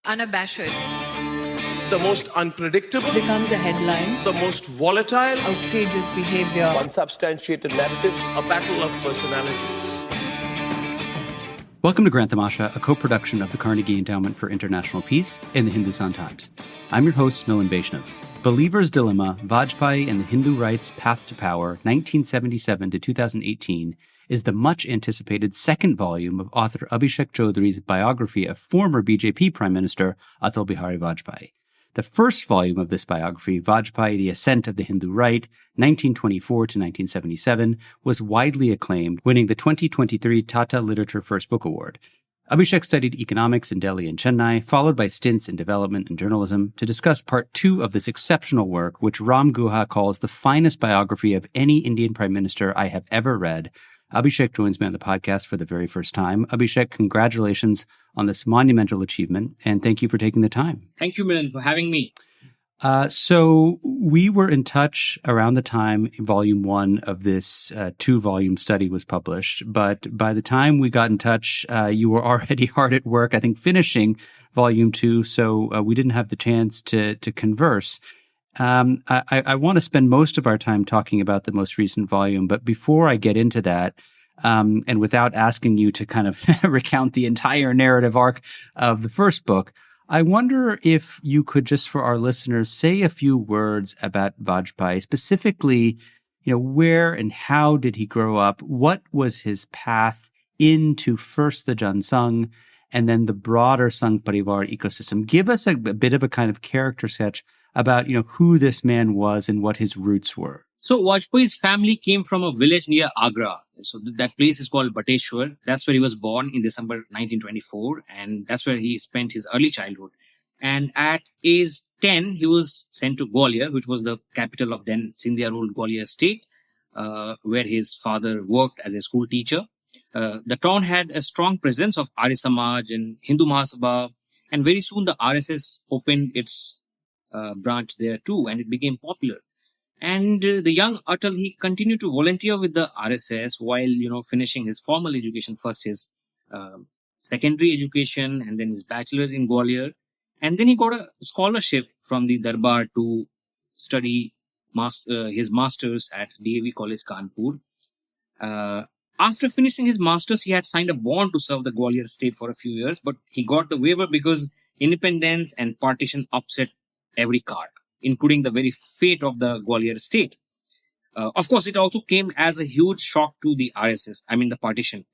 unabashed, the most unpredictable, becomes a headline, the most volatile, outrageous behavior, unsubstantiated narratives, a battle of personalities. Welcome to Grant Tamasha, a co-production of the Carnegie Endowment for International Peace and the Hindustan Times. I'm your host, Milan Vaishnav. Believer's Dilemma, Vajpayee and the Hindu Right's Path to Power, 1977 to 2018, is the much-anticipated second volume of author Abhishek Choudhary's biography of former BJP Prime Minister Atal Bihari Vajpayee. The first volume of this biography, Vajpayee, The Ascent of the Hindu Right, 1924 to 1977, was widely acclaimed, winning the 2023 Tata Literature First Book Award. Abhishek studied economics in Delhi and Chennai, followed by stints in development and journalism, to discuss part two of this exceptional work, which Ram Guha calls the finest biography of any Indian Prime Minister I have ever read. Abhishek joins me on the podcast for the very first time. Abhishek, congratulations on this monumental achievement, and thank you for taking the time. Thank you, Milan, for having me. So we were in touch around the time Volume 1 of this two-volume study was published, but by the time we got in touch, you were already hard at work, I think, finishing Volume 2, so we didn't have the chance to converse. I want to spend most of our time talking about the most recent volume, but before I get into that, and without asking you to kind of recount the entire narrative arc of the first book, I wonder if you could just for our listeners say a few words about Vajpayee, specifically, where and how did he grow up? What was his path into first the Sangh and then the broader Sangh Parivar ecosystem? Give us a bit of a kind of character sketch about, who this man was and what his roots were. So Vajpayee's family came from a village near Agra. So that place is called Bateshwar. That's where he was born in December 1924. And that's where he spent his early childhood. And at age 10, he was sent to Gwalior, which was the capital of then Sindhia ruled Gwalior state, where his father worked as a school teacher. The town had a strong presence of Arya Samaj and Hindu Mahasabha. And very soon the RSS opened its branch there too, and it became popular. And the young Atal, he continued to volunteer with the RSS while, finishing his formal education, first his secondary education and then his bachelor's in Gwalior. And then he got a scholarship from the Darbar to study his master's at DAV College, Kanpur. After finishing his master's, he had signed a bond to serve the Gwalior state for a few years, but he got the waiver because independence and partition upset every card, including the very fate of the Gwalior state. Of course, it also came as a huge shock to the RSS, the partition.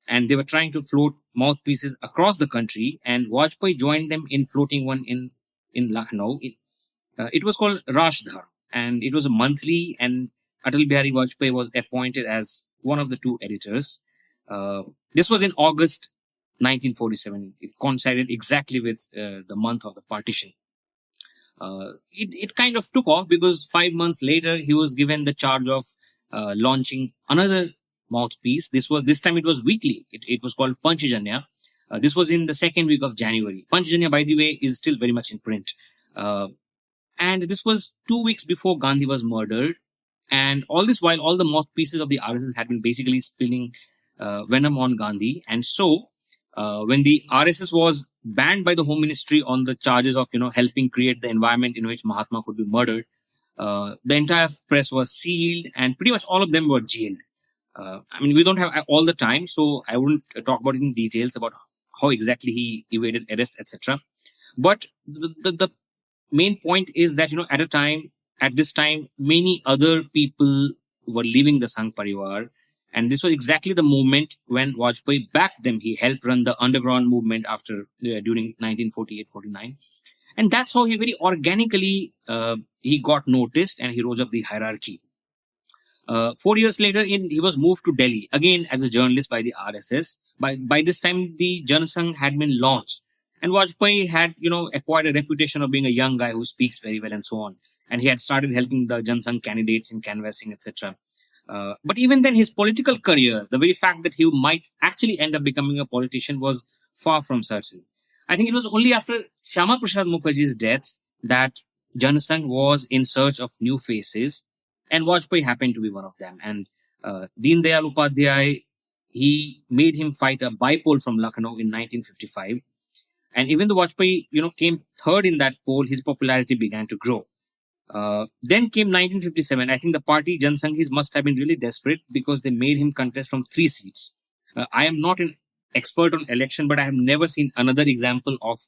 And they were trying to float mouthpieces across the country, and Vajpayee joined them in floating one in Lucknow. It was called Rashdhar, and it was a monthly, and Atal Bihari Vajpayee was appointed as one of the two editors. This was in August 1947. It coincided exactly with the month of the partition. It kind of took off because 5 months later, he was given the charge of launching another mouthpiece. This time it was weekly. It was called Panchjanya. This was in the second week of January. Panchjanya, by the way, is still very much in print. And this was 2 weeks before Gandhi was murdered. And all this while, all the mouthpieces of the RSS had been basically spilling venom on Gandhi. And so, when the RSS was banned by the Home Ministry on the charges of, helping create the environment in which Mahatma could be murdered, the entire press was sealed and pretty much all of them were jailed. We don't have all the time, so I wouldn't talk about it in details about how exactly he evaded arrest, etc. But the main point is that, at this time, many other people were leaving the Sangh Parivar. And this was exactly the moment when Vajpayee backed them. He helped run the underground movement during 1948-49. And that's how he very organically, he got noticed and he rose up the hierarchy. 4 years later, he was moved to Delhi, again as a journalist by the RSS. By this time, the Janasangh had been launched. And Vajpayee had, acquired a reputation of being a young guy who speaks very well and so on. And he had started helping the Janasangh candidates in canvassing, etc. But even then, his political career, the very fact that he might actually end up becoming a politician was far from certain. I think it was only after Shyama Prasad Mukherjee's death that Janasangh was in search of new faces, and Vajpayee happened to be one of them. And Deen Dayal Upadhyay, he made him fight a bipole from Lucknow in 1955. And even though Vajpayee, came third in that poll, his popularity began to grow. Then came 1957. I think the party Jansanghis must have been really desperate because they made him contest from 3 seats. I am not an expert on election, but I have never seen another example of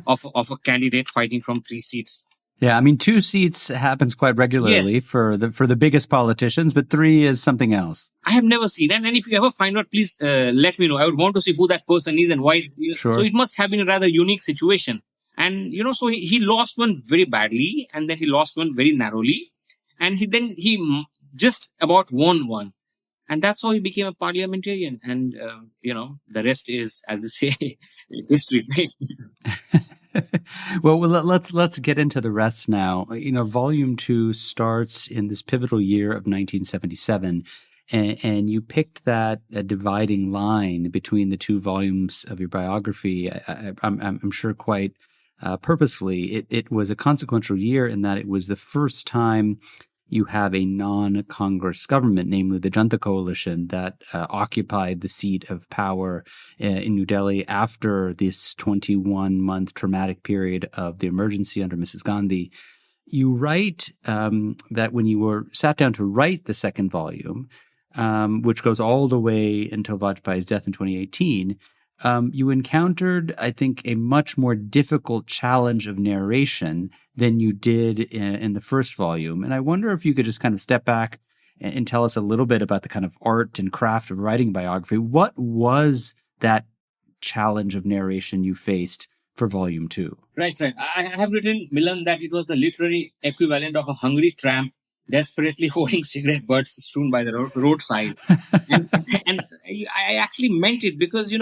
of a candidate fighting from 3 seats. Yeah, I mean, 2 seats happens quite regularly Yes. for the biggest politicians, but 3 is something else. I have never seen. And if you ever find out, please let me know. I would want to see who that person is and why. Sure. So it must have been a rather unique situation. And, so he lost one very badly, and then he lost one very narrowly. And he just about won one. And that's how he became a parliamentarian. And, the rest is, as they say, history. Well, let's get into the rest now. Volume 2 starts in this pivotal year of 1977, and you picked that dividing line between the 2 volumes of your biography. I'm sure quite purposefully. It was a consequential year in that it was the first time you have a non-Congress government, namely the Janata coalition, that occupied the seat of power in New Delhi after this 21-month traumatic period of the emergency under Mrs. Gandhi. You write that when you were sat down to write the second volume, which goes all the way until Vajpayee's death in 2018, you encountered, I think, a much more difficult challenge of narration than you did in the first volume. And I wonder if you could just kind of step back and tell us a little bit about the kind of art and craft of writing biography. What was that challenge of narration you faced for volume 2? Right. I have written, Milan, that it was the literary equivalent of a hungry tramp desperately holding cigarette butts strewn by the roadside. and I actually meant it because,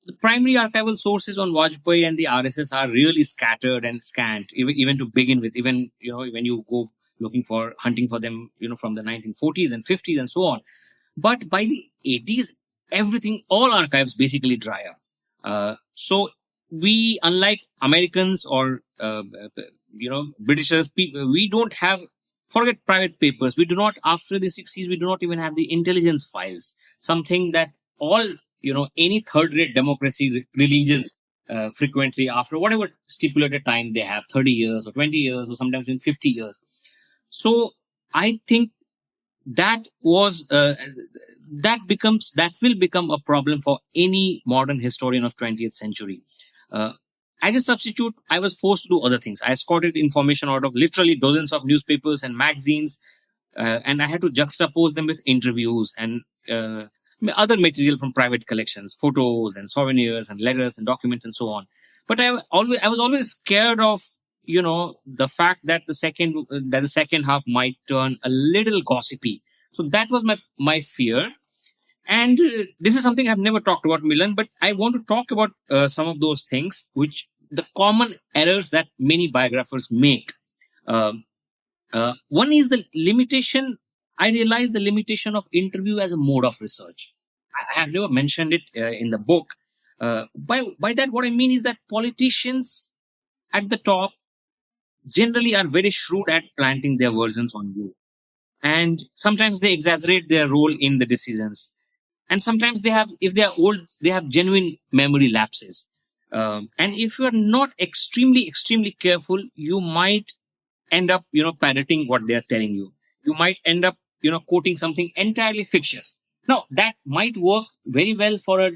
the primary archival sources on Vajpayee and the RSS are really scattered and scant, even to begin with, even when you go hunting for them, from the 1940s and 50s and so on. But by the 80s, all archives basically dry up. So we, unlike Americans or, Britishers, we don't have, forget private papers. We do not, after the 60s, we do not even have the intelligence files, something that any third-rate democracy releases frequently after whatever stipulated time they have, 30 years or 20 years or sometimes in 50 years. So I think that was that will become a problem for any modern historian of 20th century. As a substitute, I was forced to do other things. I escorted information out of literally dozens of newspapers and magazines, and I had to juxtapose them with interviews and other material from private collections, photos and souvenirs and letters and documents and so on. But I was always scared of, the fact that the second half might turn a little gossipy. So that was my fear. And this is something I've never talked about, Milan, but I want to talk about some of those things, which the common errors that many biographers make. One is the limitation. I realized the limitation of interview as a mode of research. I have never mentioned it in the book. By that, what I mean is that politicians at the top generally are very shrewd at planting their versions on you. And sometimes they exaggerate their role in the decisions. And sometimes if they are old, they have genuine memory lapses. And if you are not extremely, extremely careful, you might end up, parroting what they are telling you. You might end up, quoting something entirely fictitious. Now, that might work very well for a,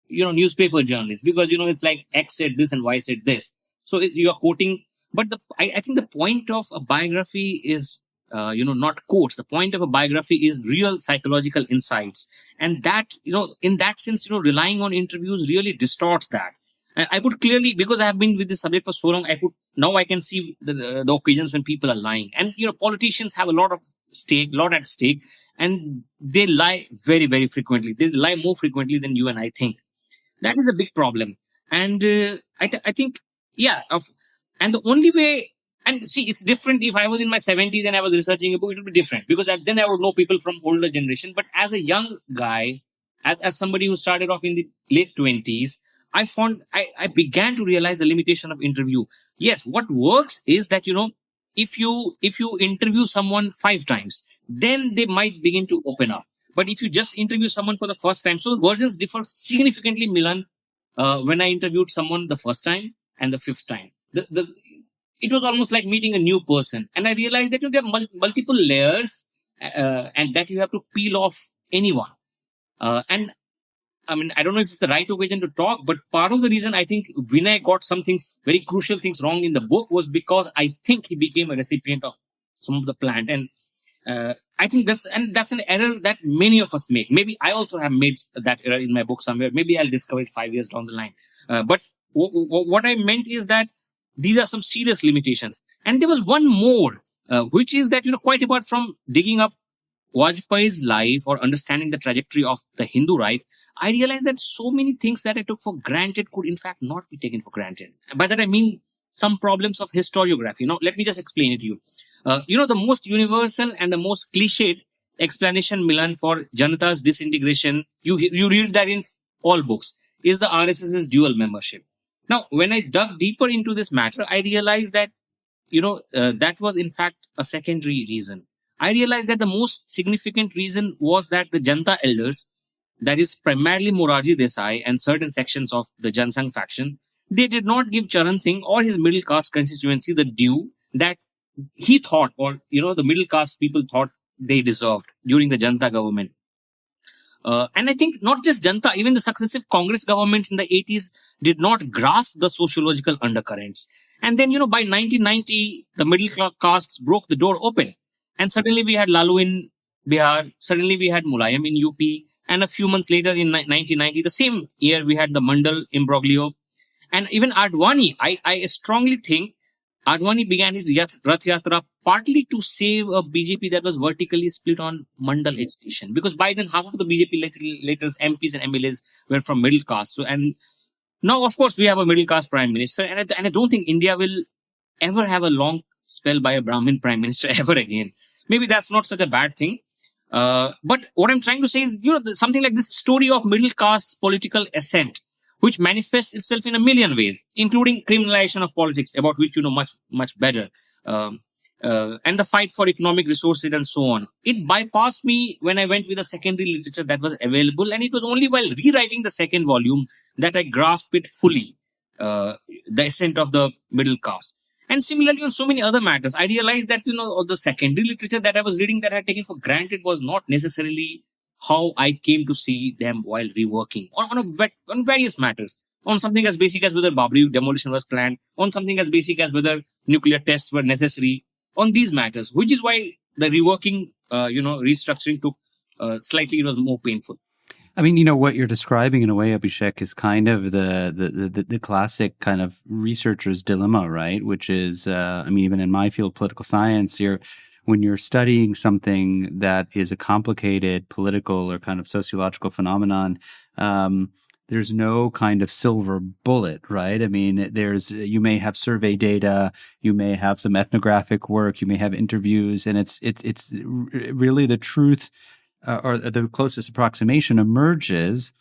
newspaper journalist because, it's like X said this and Y said this. So you are quoting. But I think the point of a biography is, not quotes. The point of a biography is real psychological insights. And that, in that sense, relying on interviews really distorts that. And I could clearly, because I have been with this subject for so long, I can see the occasions when people are lying. And, politicians have a lot at stake, and they lie very, very frequently. They lie more frequently than you and I think. That is a big problem. And I think, and the only way, and see, it's different if I was in my 70s and I was researching a book, it would be different because then I would know people from older generation. But as a young guy, as somebody who started off in the late 20s, I began to realize the limitation of interview. Yes, what works is that, if you interview someone 5 times, then they might begin to open up. But if you just interview someone for the first time, so versions differ significantly, Milan, when I interviewed someone the first time and the fifth time. It was almost like meeting a new person. And I realized that there are multiple layers and that you have to peel off anyone. And I mean, I don't know if it's the right occasion to talk, but part of the reason I think Vinay got some things, very crucial things wrong in the book was because I think he became a recipient of some of the plant. And I think that's an error that many of us make. Maybe I also have made that error in my book somewhere. Maybe I'll discover it 5 years down the line. But what I meant is that these are some serious limitations. And there was one more, which is that, quite apart from digging up Vajpayee's life or understanding the trajectory of the Hindu right, I realized that so many things that I took for granted could in fact not be taken for granted. By that I mean some problems of historiography. Let me just explain it to you. The most universal and the most cliched explanation, Milan, for Janata's disintegration, you read that in all books, is the RSS's dual membership. Now, when I dug deeper into this matter, I realized that, that was in fact a secondary reason. I realized that the most significant reason was that the Janata elders, that is primarily Morarji Desai and certain sections of the Jansangh faction, they did not give Charan Singh or his middle caste constituency the due that he thought, or, the middle caste people thought they deserved during the Janata government. And I think not just Janata, even the successive Congress governments in the 80s did not grasp the sociological undercurrents. And then, by 1990, the middle castes broke the door open. And suddenly we had Lalu in Bihar, suddenly we had Mulayam in UP, and a few months later in 1990, the same year, we had the Mandal imbroglio. And even Advani, I strongly think Advani began his Rath Yatra partly to save a BJP that was vertically split on Mandal agitation. Because by then, half of the BJP legislators, MPs and MLAs were from middle caste. So, and now, of course, we have a middle caste prime minister. And I don't think India will ever have a long spell by a Brahmin prime minister ever again. Maybe that's not such a bad thing. But what I'm trying to say is, something like this story of middle caste's political ascent, which manifests itself in a million ways, including criminalization of politics, about which you know much better, and the fight for economic resources and so on. It bypassed me when I went with the secondary literature that was available, and it was only while rewriting the second volume that I grasped it fully, the ascent of the middle caste. And similarly, on so many other matters, I realized that, the secondary literature that I was reading that I had taken for granted was not necessarily how I came to see them while reworking on various matters. On something as basic as whether Babri demolition was planned, on something as basic as whether nuclear tests were necessary, on these matters, which is why the reworking, restructuring took slightly, it was more painful. I mean, what you're describing in a way, Abhishek, is kind of the classic kind of researcher's dilemma, right? Which is, even in my field, political science, when you're studying something that is a complicated political or kind of sociological phenomenon, there's no kind of silver bullet, right? I mean, you may have survey data, you may have some ethnographic work, you may have interviews, and it's really the truth. Or the closest approximation emerges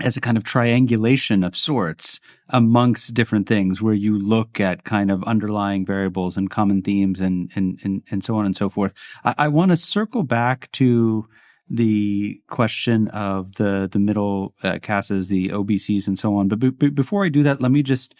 as a kind of triangulation of sorts amongst different things, where you look at kind of underlying variables and common themes and so on and so forth. I want to circle back to the question of the middle castes, the OBCs, and so on. But before I do that, let me just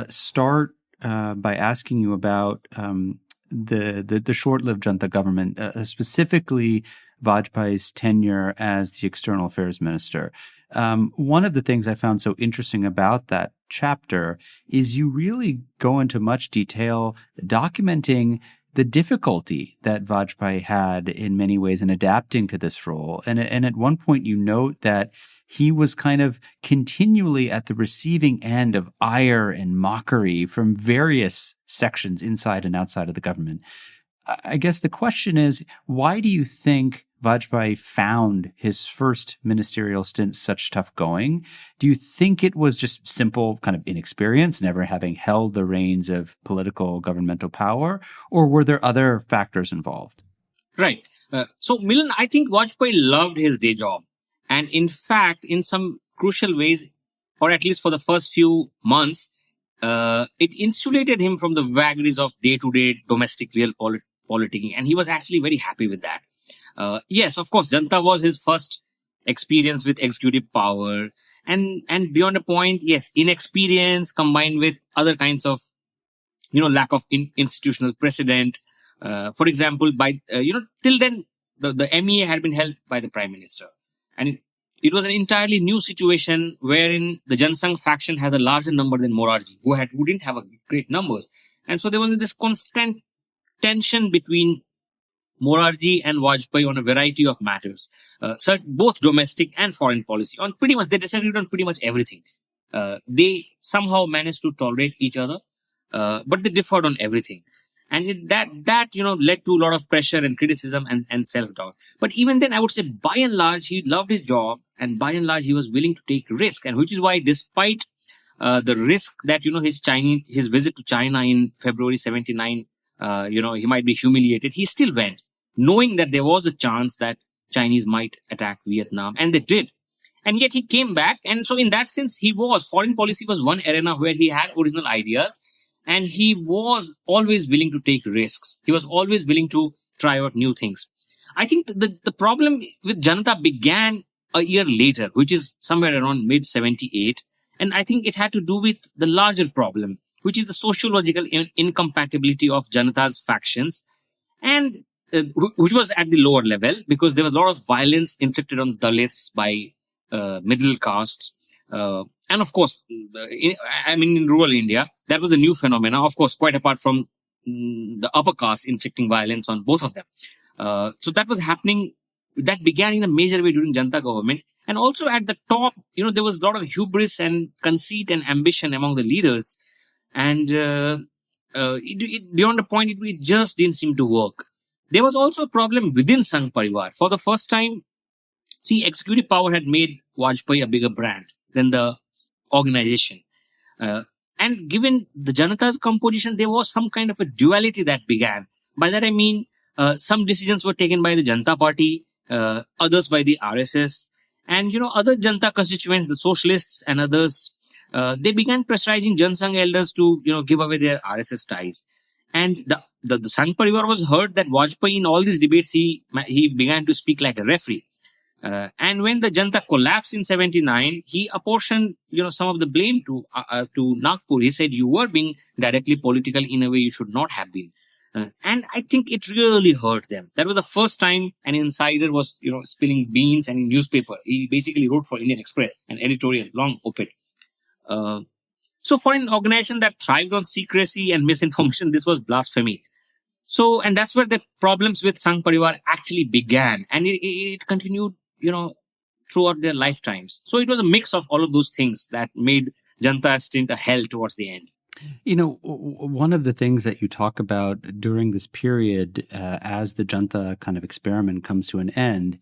start by asking you about the short-lived Janata government, specifically Vajpayee's tenure as the external affairs minister. One of the things I found so interesting about that chapter is you really go into much detail documenting the difficulty that Vajpayee had in many ways in adapting to this role. And at one point you note that he was kind of continually at the receiving end of ire and mockery from various sections inside and outside of the government. I guess the question is, why do you think Vajpayee found his first ministerial stint such tough going? Do you think it was just simple kind of inexperience, never having held the reins of political governmental power, or were there other factors involved? Right. So, Milan, I think Vajpayee loved his day job. And in fact, in some crucial ways, or at least for the first few months, it insulated him from the vagaries of day-to-day domestic real politicking. And he was actually very happy with that. Yes, of course, Janata was his first experience with executive power. And beyond a point, yes, inexperience combined with other kinds of, lack of institutional precedent. For example, till then, the MEA had been held by the Prime Minister. And it was an entirely new situation wherein the Jansangh faction had a larger number than Morarji, who didn't have great numbers. And so there was this constant tension between Morarji and Vajpayee on a variety of matters, both domestic and foreign policy. They disagreed on pretty much everything. They somehow managed to tolerate each other, but they differed on everything. And that led to a lot of pressure and criticism and self-doubt. But even then, I would say, by and large, he loved his job, and by and large, he was willing to take risk. And which is why, despite the risk that, his visit to China in February 79, he might be humiliated, he still went, knowing that there was a chance that Chinese might attack Vietnam. And they did. And yet he came back. And so in that sense, foreign policy was one arena where he had original ideas. And he was always willing to take risks. He was always willing to try out new things. I think the problem with Janata began a year later, which is somewhere around mid-78. And I think it had to do with the larger problem, which is the sociological incompatibility of Janata's factions, and which was at the lower level, because there was a lot of violence inflicted on Dalits by middle castes. And of course, in rural India, that was a new phenomenon, of course, quite apart from the upper caste inflicting violence on both of them. So that was happening. That began in a major way during Janata government. And also at the top, there was a lot of hubris and conceit and ambition among the leaders. And beyond a point, it just didn't seem to work. There was also a problem within Sangh Parivar. For the first time, executive power had made Vajpayee a bigger brand than the organization. And given the Janata's composition, there was some kind of a duality that began. By that I mean, some decisions were taken by the Janata Party, others by the RSS. And, other Janata constituents, the socialists and others, they began pressurizing Jansangh elders to, give away their RSS ties. And the Sangh Parivar was heard that Vajpayee, in all these debates, he began to speak like a referee. And when the Janata collapsed in 79, he apportioned, some of the blame to Nagpur. He said, you were being directly political in a way you should not have been. And I think it really hurt them. That was the first time an insider was, spilling beans. And in newspaper, he basically wrote for Indian Express, an editorial, long op-ed. So for an organization that thrived on secrecy and misinformation, this was blasphemy. So, and that's where the problems with Sangh Parivar actually began. And it continued, throughout their lifetimes. So it was a mix of all of those things that made Janata's stint a hell towards the end. One of the things that you talk about during this period, as the Janata kind of experiment comes to an end,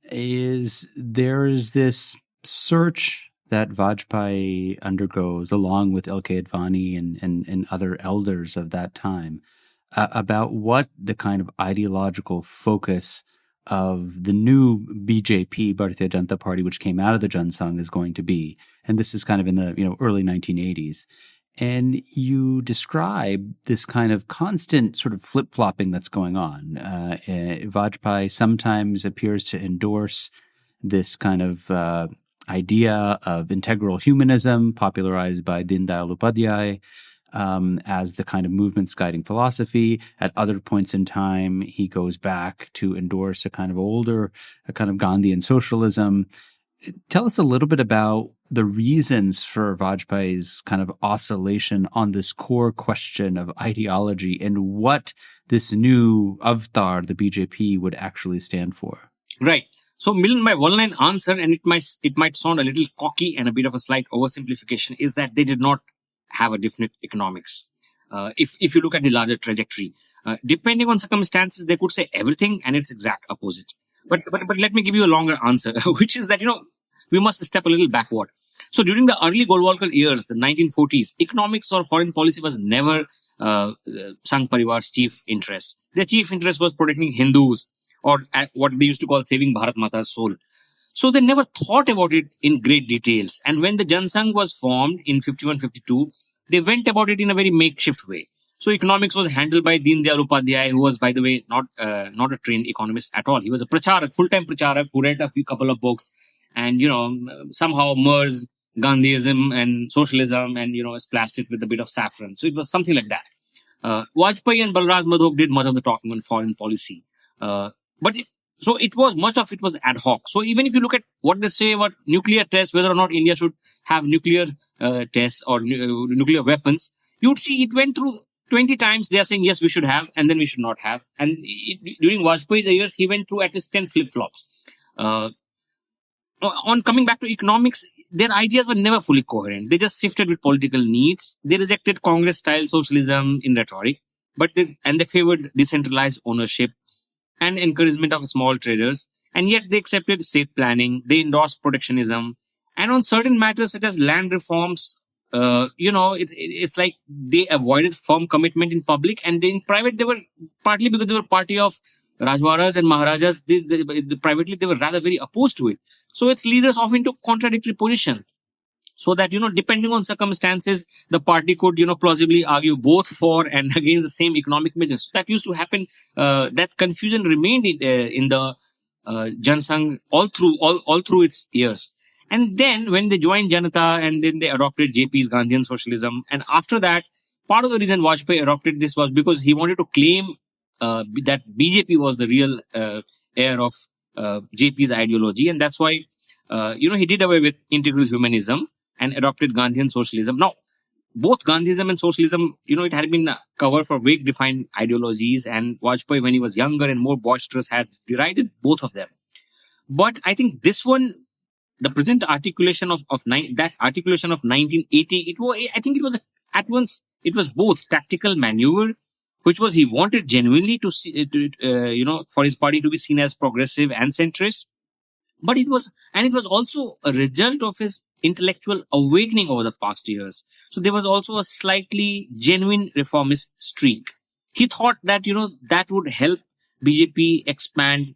is there is this search that Vajpayee undergoes along with L.K. Advani and other elders of that time about what the kind of ideological focus of the new BJP, Bharatiya Janata Party, which came out of the Jansangh, is going to be. And this is kind of in the early 1980s. And you describe this kind of constant sort of flip-flopping that's going on. Vajpayee sometimes appears to endorse this kind of idea of integral humanism popularized by Din Dayal Upadhyay as the kind of movement's guiding philosophy. At other points in time, he goes back to endorse a kind of Gandhian socialism. Tell us a little bit about the reasons for Vajpayee's kind of oscillation on this core question of ideology and what this new avatar, the BJP, would actually stand for. Right. So, Milan, my one-line answer, and it might sound a little cocky and a bit of a slight oversimplification, is that they did not have a definite economics. If you look at the larger trajectory, depending on circumstances, they could say everything and its exact opposite. But let me give you a longer answer, which is that, we must step a little backward. So during the early Golwalkar years, the 1940s, economics or foreign policy was never Sangh Parivar's chief interest. Their chief interest was protecting Hindus, or what they used to call saving Bharat Mata's soul. So they never thought about it in great details. And when the Jansangh was formed in 51-52, they went about it in a very makeshift way. So economics was handled by Din Dayal Upadhyay, who was, by the way, not a trained economist at all. He was a pracharak, full-time pracharak, who read a couple of books and, somehow merged Gandhiism and socialism and, splashed it with a bit of saffron. So it was something like that. Vajpayee and Balraj Madhok did much of the talking on foreign policy. So much of it was ad hoc. So even if you look at what they say about nuclear tests, whether or not India should have nuclear tests or nuclear weapons, you'd see it went through 20 times. They are saying, yes, we should have, and then we should not have. And during Vajpayee's years, he went through at least 10 flip-flops. On coming back to economics, their ideas were never fully coherent. They just shifted with political needs. They rejected Congress-style socialism in rhetoric, and they favored decentralized ownership and encouragement of small traders. And yet they accepted state planning. They endorsed protectionism. And on certain matters such as land reforms, it's like they avoided firm commitment in public, and in private they were, partly because they were party of Rajwaras and Maharajas, privately they were rather very opposed to it. So its leaders often took contradictory positions. So that, depending on circumstances, the party could, plausibly argue both for and against the same economic measures. So that used to happen. That confusion remained in the Jansangh all through its years. And then when they joined Janata and then they adopted JP's Gandhian socialism. And after that, part of the reason Vajpayee adopted this was because he wanted to claim that BJP was the real heir of JP's ideology. And that's why, he did away with integral humanism and adopted Gandhian socialism. Now, both Gandhism and socialism, it had been covered for vague defined ideologies, and Vajpayee, when he was younger and more boisterous, had derided both of them. But I think this one, the present articulation of 1980, it was both tactical maneuver, which was he wanted genuinely for his party to be seen as progressive and centrist, but it was also a result of his intellectual awakening over the past years. So there was also a slightly genuine reformist streak. He thought that, that would help BJP expand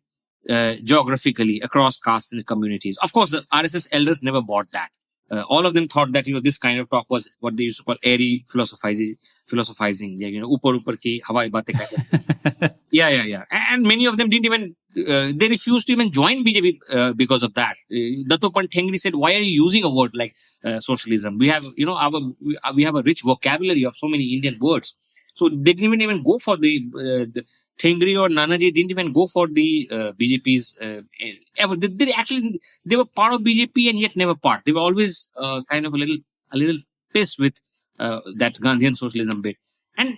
geographically across castes and communities. Of course, the RSS elders never bought that. All of them thought that, this kind of talk was what they used to call airy philosophizing. Upar ki hawai baatein karte. Yeah. And many of them didn't even, they refused to even join BJP because of that. Dattopant Thengri said, why are you using a word like socialism? We have, we have a rich vocabulary of so many Indian words. So they didn't even go for the Thengri or Nanaji didn't even go for the BJP's ever. They were part of BJP and yet never part. They were always kind of a little pissed with that Gandhian socialism bit. And,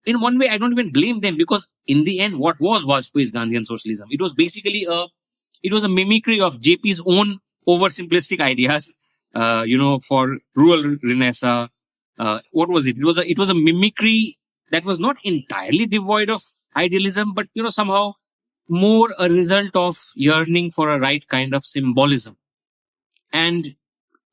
in one way, I don't even blame them, because in the end, what was Vajpayee's Gandhian socialism? It was basically a mimicry of JP's own oversimplistic ideas, for rural renaissance. What was it? It was a mimicry that was not entirely devoid of idealism, but, somehow more a result of yearning for a right kind of symbolism. And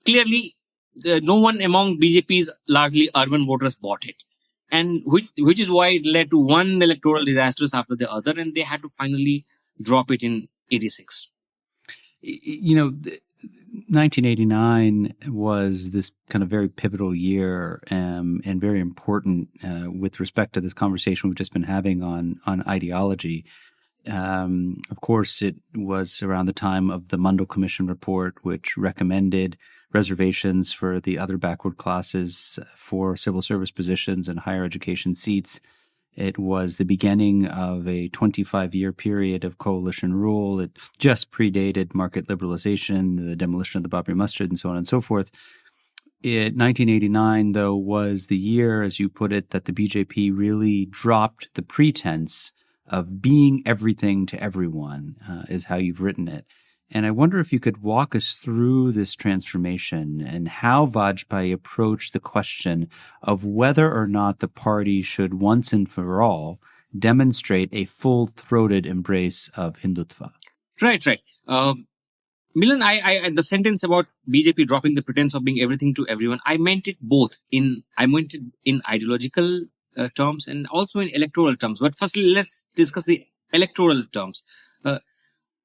clearly, no one among BJP's largely urban voters bought it. And which is why it led to one electoral disaster after the other, and they had to finally drop it in 86. 1989 was this kind of very pivotal year and very important with respect to this conversation we've just been having on ideology. Of course, it was around the time of the Mundell Commission report, which recommended reservations for the other backward classes for civil service positions and higher education seats. It was the beginning of a 25-year period of coalition rule. It just predated market liberalization, the demolition of the Babri Masjid, and so on and so forth. 1989, though, was the year, as you put it, that the BJP really dropped the pretense of being everything to everyone, is how you've written it. And I wonder if you could walk us through this transformation and how Vajpayee approached the question of whether or not the party should once and for all demonstrate a full-throated embrace of Hindutva. Right. Milan, I the sentence about BJP dropping the pretense of being everything to everyone, I meant it both in ideological terms and also in electoral terms. But firstly, let's discuss the electoral terms.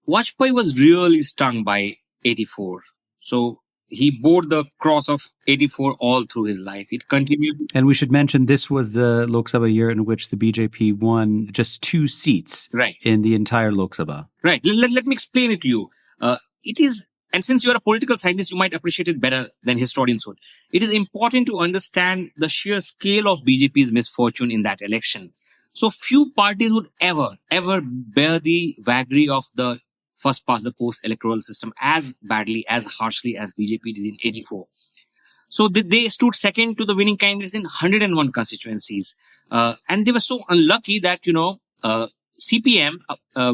Vajpayee was really stung by 84. So he bore the cross of 84 all through his life. It continued. And we should mention this was the Lok Sabha year in which the BJP won just 2 seats right. in the entire Lok Sabha. Right. Let me explain it to you. It is and since you're a political scientist, you might appreciate it better than historians would. It is important to understand the sheer scale of BJP's misfortune in that election. So few parties would ever bear the vagary of the first past the post electoral system as badly, as harshly as BJP did in 84. So they stood second to the winning candidates in 101 constituencies. And they were so unlucky that, CPM,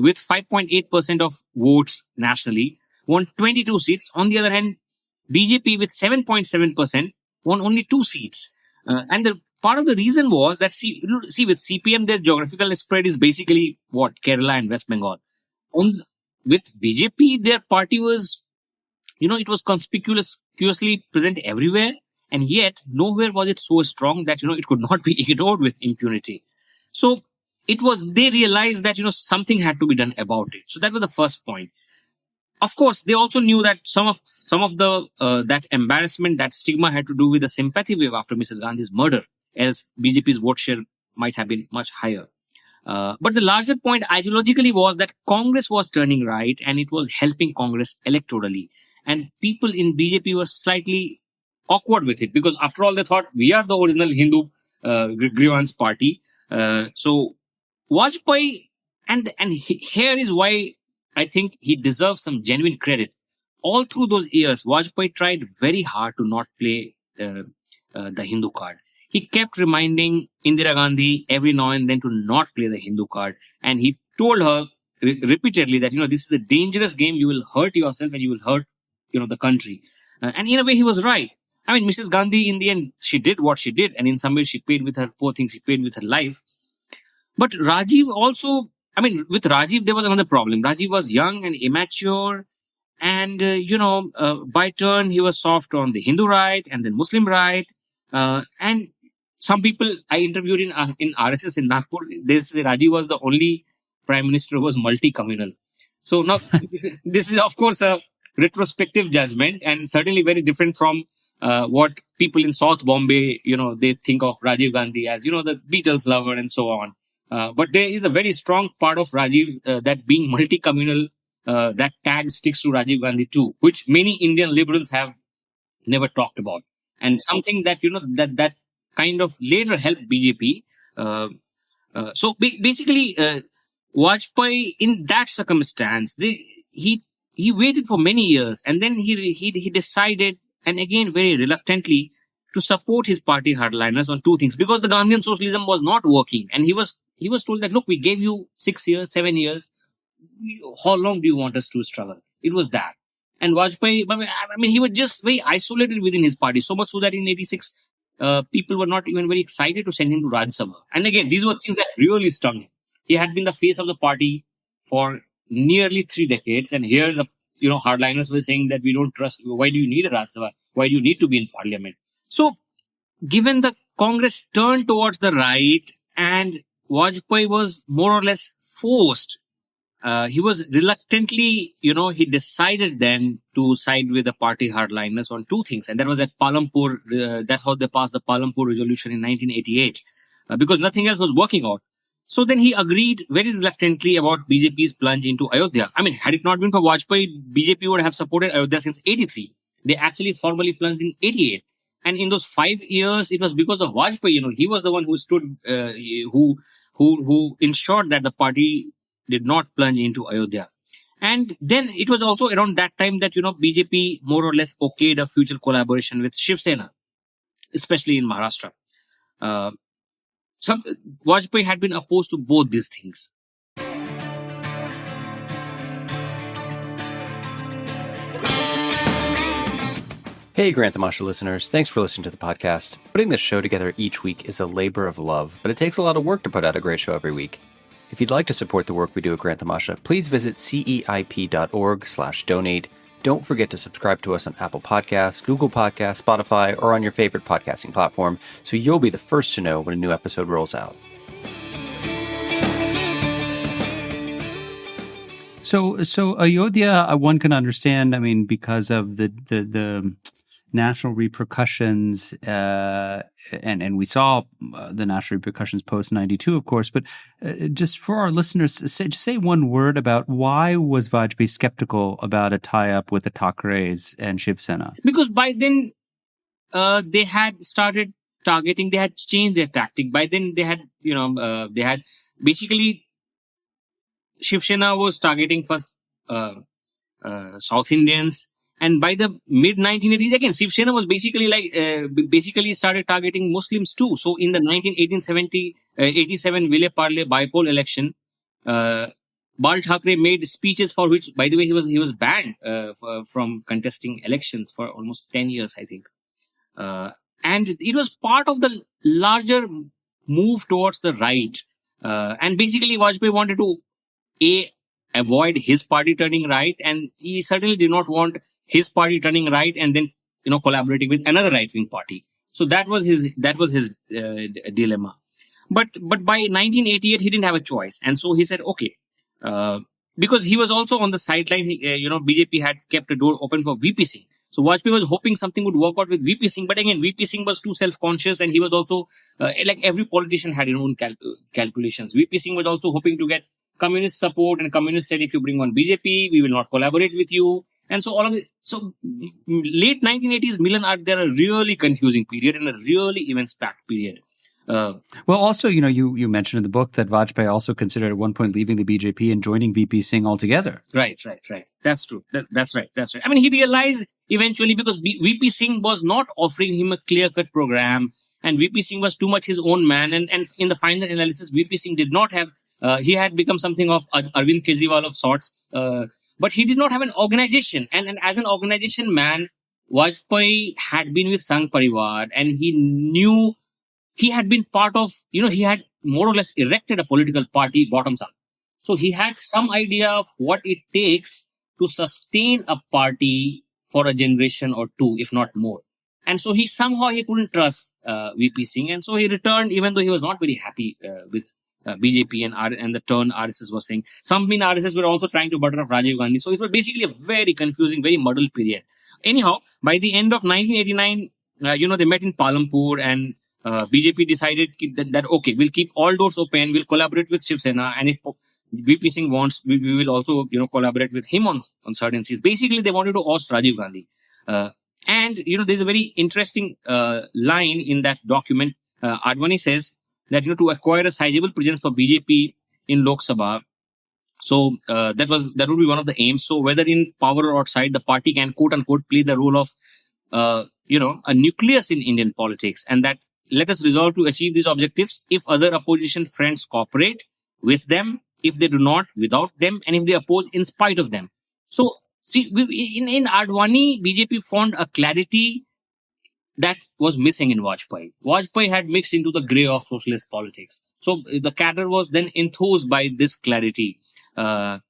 with 5.8% of votes nationally, won 22 seats. On the other hand, BJP with 7.7% won only 2 seats. And the part of the reason was that, with CPM, their geographical spread is basically Kerala and West Bengal. With BJP, their party was, it was conspicuously present everywhere. And yet, nowhere was it so strong that, it could not be ignored with impunity. So, they realized that, something had to be done about it. So that was the first point. Of course, they also knew that some of the that embarrassment, that stigma had to do with the sympathy wave after Mrs. Gandhi's murder, else BJP's vote share might have been much higher. But the larger point ideologically was that Congress was turning right and it was helping Congress electorally. And people in BJP were slightly awkward with it because after all they thought we are the original Hindu grievance party. So Vajpayee, and here is why I think he deserves some genuine credit. All through those years, Vajpayee tried very hard to not play the Hindu card. He kept reminding Indira Gandhi every now and then to not play the Hindu card. And he told her repeatedly that, this is a dangerous game. You will hurt yourself and you will hurt, the country. And in a way, he was right. I mean, Mrs. Gandhi, in the end, she did what she did. And in some ways, she paid with her poor things. She paid with her life. But Rajiv also, with Rajiv, there was another problem. Rajiv was young and immature. And, by turn, he was soft on the Hindu right and then Muslim right. And some people I interviewed in RSS in Nagpur, they say Rajiv was the only prime minister who was multi-communal. So now, this is, of course, a retrospective judgment and certainly very different from what people in South Bombay, they think of Rajiv Gandhi as, the Beatles lover and so on. But there is a very strong part of Rajiv that being multi-communal, that tag sticks to Rajiv Gandhi too, which many Indian liberals have never talked about. And something that, that kind of later helped BJP. So basically, Vajpayee, in that circumstance, he waited for many years and then he decided, and again very reluctantly, to support his party hardliners on 2 things, because the Gandhian socialism was not working. And he was told that, look, we gave you 6 years, 7 years. How long do you want us to struggle? It was that. And Vajpayee, he was just very isolated within his party, so much so that in 86, people were not even very excited to send him to Rajya Sabha. And again, these were things that really stung him. He had been the face of the party for nearly 3 decades. And here the, hardliners were saying that we don't trust you. Why do you need a Rajya Sabha? Why do you need to be in parliament? So, given the Congress turned towards the right and Vajpayee was more or less forced, he was reluctantly, he decided then to side with the party hardliners on 2 things. And that was at Palampur. That's how they passed the Palampur resolution in 1988, because nothing else was working out. So then he agreed very reluctantly about BJP's plunge into Ayodhya. Had it not been for Vajpayee, BJP would have supported Ayodhya since 83. They actually formally plunged in 88. And in those 5 years, it was because of Vajpayee. He was the one who stood, who ensured that the party did not plunge into Ayodhya. And then it was also around that time that, BJP more or less okayed a future collaboration with Shiv Sena, especially in Maharashtra. Vajpayee had been opposed to both these things. Hey, Grant Tamasha listeners. Thanks for listening to the podcast. Putting this show together each week is a labor of love, but it takes a lot of work to put out a great show every week. If you'd like to support the work we do at Grant Tamasha, please visit ceip.org/donate. Don't forget to subscribe to us on Apple Podcasts, Google Podcasts, Spotify, or on your favorite podcasting platform, so you'll be the first to know when a new episode rolls out. So Ayodhya, one can understand, because of the national repercussions, and we saw the national repercussions post 92, of course. But just for our listeners, say one word about why was Vajpayee skeptical about a tie-up with the Thackeray's and Shiv Sena? Because by then they had started targeting. They had changed their tactic. By then they had basically Shiv Sena was targeting first South Indians. And by the mid 1980s, again, Shiv Sena was basically started targeting Muslims too. So in the 87 Vile Parle by-poll election, Bal Thackeray made speeches for which, by the way, he was banned from contesting elections for almost 10 years, I think. And it was part of the larger move towards the right. And basically, Vajpayee wanted to avoid his party turning right, and he certainly did not want his party turning right and then collaborating with another right-wing party. So that was his dilemma. But by 1988 he didn't have a choice, and so he said okay, because he was also on the sideline. BJP had kept a door open for VP Singh. So Vajpayee was hoping something would work out with VP Singh, but again VP Singh was too self-conscious, and he was also like every politician had his own calculations. VP Singh was also hoping to get communist support, and communists said if you bring on BJP, we will not collaborate with you. And so all of it. So late 1980s, Milan they're a really confusing period and a really events-packed period. Well, also, you mentioned in the book that Vajpayee also considered at one point leaving the BJP and joining VP Singh altogether. Right. That's true. That's right. I mean, he realized eventually, because VP Singh was not offering him a clear-cut program, and VP Singh was too much his own man. And in the final analysis, VP Singh did not have. He had become something of Arvind Kejriwal of sorts. But he did not have an organization. And as an organization man, Vajpayee had been with Sangh Parivar, and he knew he had been part of, he had more or less erected a political party bottoms up. So he had some idea of what it takes to sustain a party for a generation or two, if not more. And so he couldn't trust VP Singh. And so he returned, even though he was not very happy with BJP and the turn RSS was saying. Some in RSS were also trying to butter up Rajiv Gandhi. So it was basically a very confusing, very muddled period. Anyhow, by the end of 1989, they met in Palampur, and BJP decided that okay, we'll keep all doors open, we'll collaborate with Shiv Sena, and if VP Singh wants, we will also collaborate with him on certain seats. Basically, they wanted to oust Rajiv Gandhi. And there's a very interesting line in that document. Advani says that to acquire a sizable presence for BJP in Lok Sabha. So that would be one of the aims. So whether in power or outside, the party can quote unquote play the role of a nucleus in Indian politics, and that let us resolve to achieve these objectives if other opposition friends cooperate with them, if they do not, without them, and if they oppose in spite of them. So see, in Advani, BJP found a clarity that was missing in Vajpayee. Vajpayee had mixed into the grey of socialist politics. So the cadre was then enthused by this clarity. Vajpayee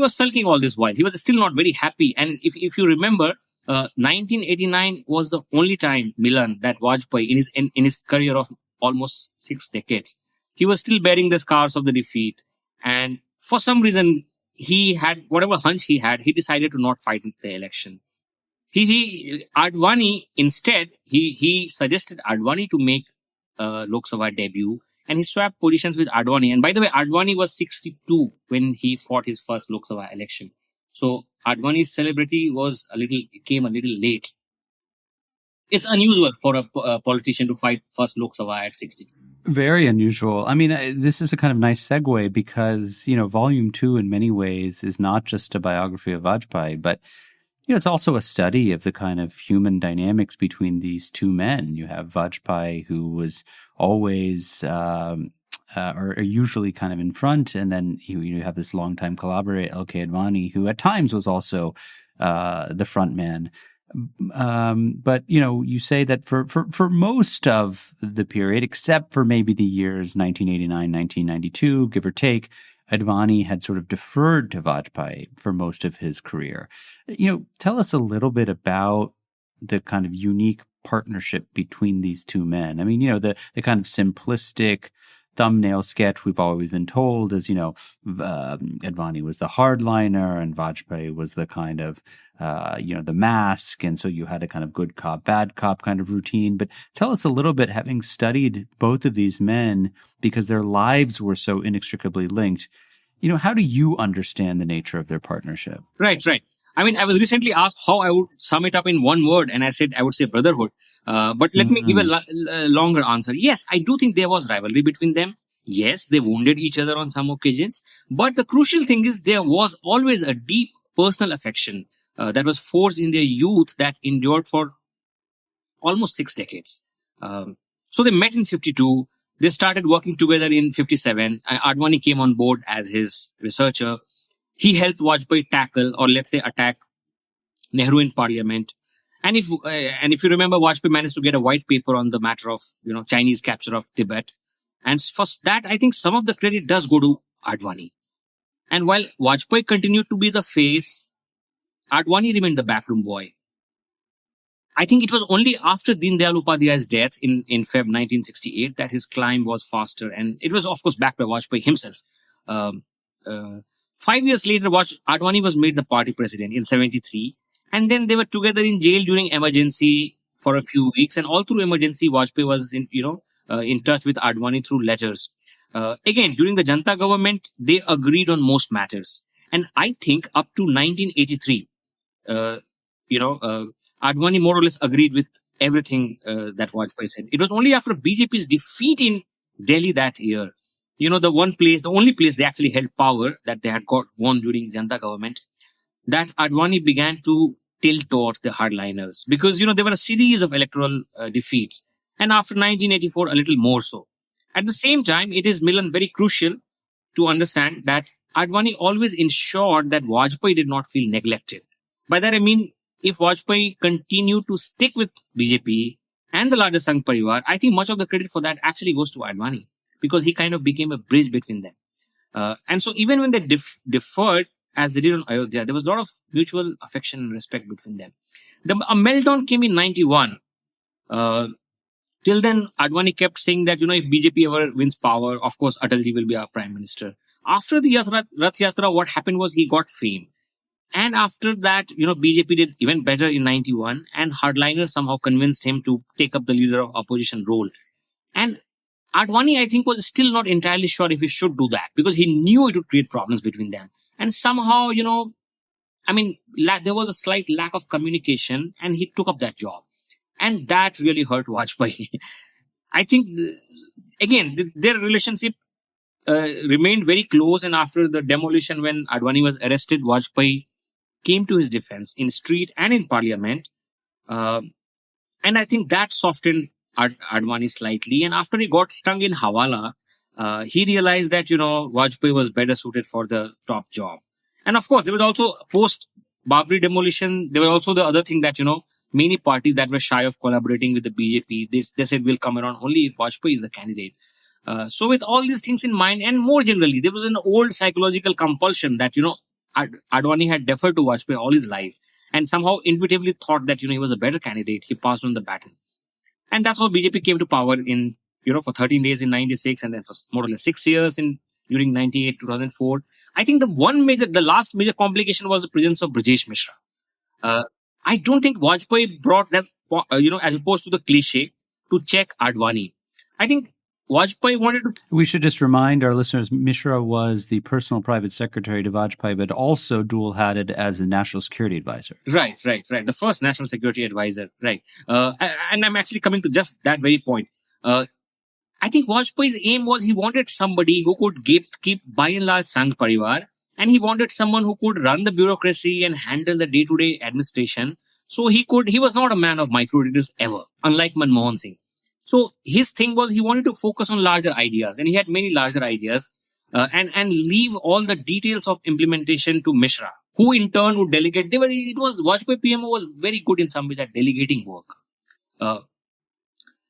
was sulking all this while. He was still not very happy. And if you remember, 1989 was the only time, Milan, that Vajpayee, in his career of almost 6 decades, he was still bearing the scars of the defeat. And for some reason, he had, whatever hunch he had, he decided to not fight in the election. Advani, instead, he suggested Advani to make Lok Sabha debut, and he swapped positions with Advani. And by the way, Advani was 62 when he fought his first Lok Sabha election. So Advani's celebrity came a little late. It's unusual for a politician to fight first Lok Sabha at 62. Very unusual. I mean, this is a kind of nice segue because, Volume 2 in many ways is not just a biography of Vajpayee, but it's also a study of the kind of human dynamics between these two men. You have Vajpayee, who was always or usually kind of in front, and then you have this longtime collaborator, L.K. Advani, who at times was also the front man. But you say that for most of the period, except for maybe the years 1989, 1992, give or take, Advani had sort of deferred to Vajpayee for most of his career. Tell us a little bit about the kind of unique partnership between these two men. I mean, the kind of simplistic thumbnail sketch we've always been told is, Advani was the hardliner and Vajpayee was the kind of, the mask. And so you had a kind of good cop, bad cop kind of routine. But tell us a little bit, having studied both of these men, because their lives were so inextricably linked, how do you understand the nature of their partnership? Right. I mean, I was recently asked how I would sum it up in one word, and I said I would say brotherhood. But let me give a longer answer. Yes, I do think there was rivalry between them. Yes, they wounded each other on some occasions. But the crucial thing is there was always a deep personal affection that was forged in their youth that endured for almost 6 decades. So they met in 52. They started working together in 57. Advani came on board as his researcher. He helped Vajpayee tackle, or let's say attack, Nehru in parliament. And if you remember, Vajpayee managed to get a white paper on the matter of, Chinese capture of Tibet. And for that, I think some of the credit does go to Advani. And while Vajpayee continued to be the face, Advani remained the backroom boy. I think it was only after Deen Dayal Upadhyay's death in Feb 1968 that his climb was faster. And it was, of course, backed by Vajpayee himself. 5 years later, Advani was made the party president in 73. And then they were together in jail during emergency for a few weeks. And all through emergency, Vajpayee was in touch with Advani through letters. Again, during the Janata government, they agreed on most matters. And I think up to 1983, Advani more or less agreed with everything that Vajpayee said. It was only after BJP's defeat in Delhi that year, the only place they actually held power that they had won during Janata government, that Advani began to tilt towards the hardliners. Because, there were a series of electoral defeats. And after 1984, a little more so. At the same time, it is, Milan, very crucial to understand that Advani always ensured that Vajpayee did not feel neglected. By that I mean, if Vajpayee continued to stick with BJP and the larger Sangh Parivar, I think much of the credit for that actually goes to Advani, because he kind of became a bridge between them. And so even when they differed, as they did on Ayodhya, there was a lot of mutual affection and respect between them. A meltdown came in 91. Till then, Advani kept saying that, if BJP ever wins power, of course, Atalji will be our prime minister. After the Rath Yatra, what happened was he got fame. And after that, BJP did even better in 91, and hardliners somehow convinced him to take up the leader of opposition role. And Advani, I think, was still not entirely sure if he should do that, because he knew it would create problems between them. And somehow, there was a slight lack of communication, and he took up that job. And that really hurt Vajpayee. I think, again, their relationship remained very close. And after the demolition, when Advani was arrested, Vajpayee came to his defense in street and in parliament. And I think that softened Advani slightly. And after he got stung in Hawala, he realized that, Vajpayee was better suited for the top job. And of course, there was also post Babri demolition. There was also the other thing that, many parties that were shy of collaborating with the BJP, they said we'll come around only if Vajpayee is the candidate. So with all these things in mind, and more generally, there was an old psychological compulsion that, Advani had deferred to Vajpayee all his life and somehow intuitively thought that, he was a better candidate. He passed on the baton. And that's how BJP came to power in, for 13 days in 96, and then for more or less 6 years during 98, 2004. I think the last major complication was the presence of Brajesh Mishra. I don't think Vajpayee brought that, as opposed to the cliche, to check Advani. I think Vajpayee wanted to... We should just remind our listeners, Mishra was the personal private secretary to Vajpayee, but also dual-hatted as a national security advisor. Right. The first national security advisor, right. And I'm actually coming to just that very point. I think Vajpayee's aim was he wanted somebody who could keep by and large Sangh Parivar, and he wanted someone who could run the bureaucracy and handle the day-to-day administration. So he was not a man of micro-details ever, unlike Manmohan Singh. So his thing was he wanted to focus on larger ideas, and he had many larger ideas, and leave all the details of implementation to Mishra, who in turn would delegate. Vajpayee PMO was very good in some ways at delegating work.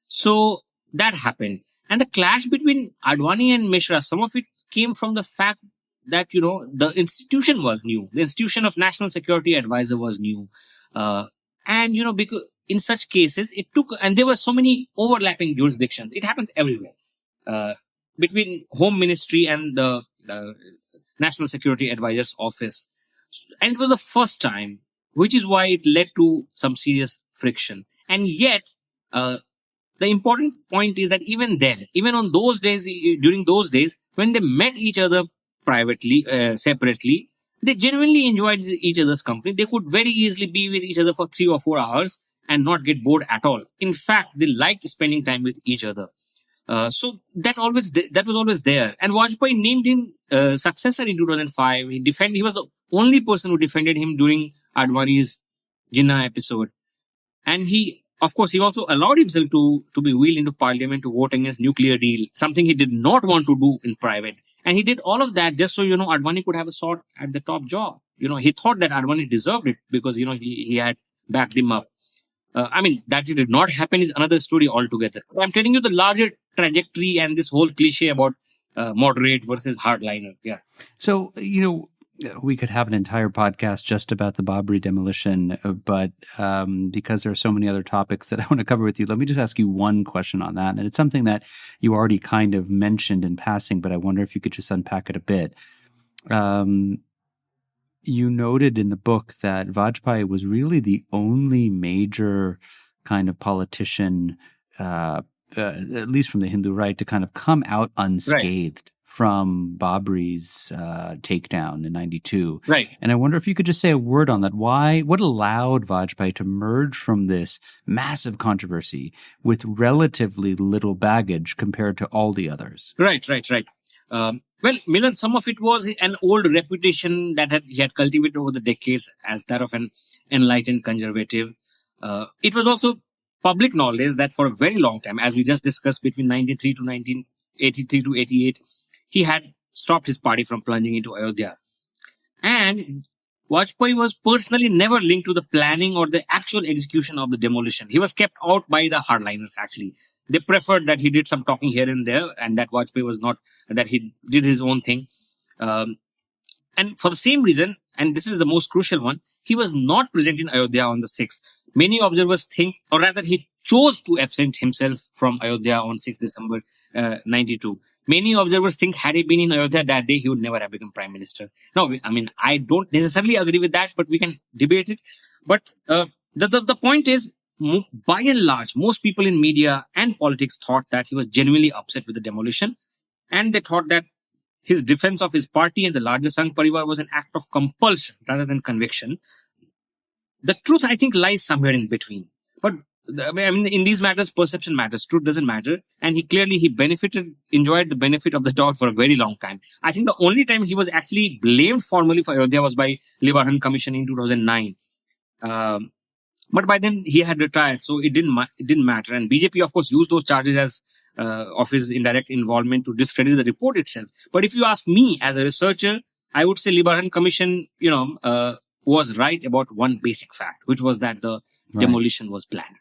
So that happened. And the clash between Advani and Mishra, some of it came from the fact that, the institution was new. The institution of National Security Advisor was new. And, because in such cases, and there were so many overlapping jurisdictions. It happens everywhere. between Home Ministry and the National Security Advisor's office. And it was the first time, which is why it led to some serious friction. And yet, the important point is that even then, even on those days, during those days, when they met each other privately, separately, they genuinely enjoyed each other's company. They could very easily be with each other for 3 or 4 hours and not get bored at all. In fact, they liked spending time with each other. So that was always there. And Vajpayee named him successor in 2005. He was the only person who defended him during Advani's Jinnah episode. And he also allowed himself to be wheeled into parliament to vote against nuclear deal, something he did not want to do in private. And he did all of that just so, Advani could have a shot at the top job. He thought that Advani deserved it because, he had backed him up. That it did not happen is another story altogether. I'm telling you the larger trajectory and this whole cliche about moderate versus hardliner. Yeah. So, we could have an entire podcast just about the Babri demolition, but because there are so many other topics that I want to cover with you, let me just ask you one question on that. And it's something that you already kind of mentioned in passing, but I wonder if you could just unpack it a bit. You noted in the book that Vajpayee was really the only major kind of politician, at least from the Hindu right, to kind of come out unscathed from Babri's takedown in 92. Right. And I wonder if you could just say a word on that. What allowed Vajpayee to merge from this massive controversy with relatively little baggage compared to all the others? Right. Well, Milan, some of it was an old reputation that he had cultivated over the decades as that of an enlightened conservative. It was also public knowledge that for a very long time, as we just discussed, between 1983 to 1983 to 88, he had stopped his party from plunging into Ayodhya. And Vajpayee was personally never linked to the planning or the actual execution of the demolition. He was kept out by the hardliners, actually. They preferred that he did some talking here and there, and that Vajpayee was not, that he did his own thing. And for the same reason, and this is the most crucial one, he was not present in Ayodhya on the 6th. Many observers think, or rather he chose to absent himself from Ayodhya on 6th December 92. Many observers think had he been in Ayodhya that day, he would never have become prime minister. No, I don't necessarily agree with that, but we can debate it. But the point is, by and large, most people in media and politics thought that he was genuinely upset with the demolition. And they thought that his defense of his party and the larger Sangh Parivar was an act of compulsion rather than conviction. The truth, I think, lies somewhere in between. But in these matters, perception matters. Truth doesn't matter. And he enjoyed the benefit of the doubt for a very long time. I think the only time he was actually blamed formally for Ayodhya was by Libaran Commission in 2009. But by then he had retired, so it didn't matter. And BJP, of course, used those charges as of his indirect involvement to discredit the report itself. But if you ask me as a researcher, I would say Libaran Commission, was right about one basic fact, which was that the demolition was planned.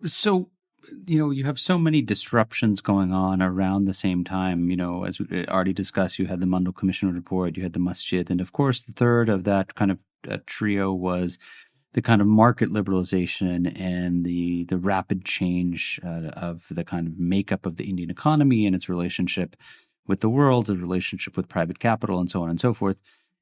So, you have so many disruptions going on around the same time. As we already discussed, you had the Mandal Commission report, you had the Masjid, and of course, the third of that kind of trio was the kind of market liberalization and the rapid change of the kind of makeup of the Indian economy and its relationship with the world, the relationship with private capital, and so on and so forth.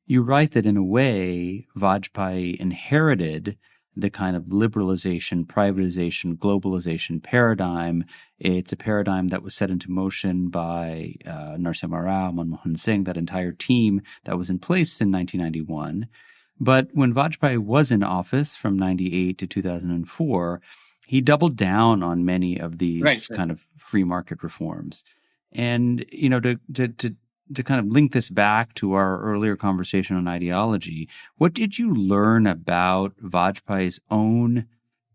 You write that in a way, Vajpayee inherited the kind of liberalization, privatization, globalization paradigm. It's a paradigm that was set into motion by Narasimha Rao, Manmohan Singh, that entire team that was in place in 1991. But when Vajpayee was in office from 98 to 2004, he doubled down on many of these kind of free market reforms. And, to kind of link this back to our earlier conversation on ideology, what did you learn about Vajpayee's own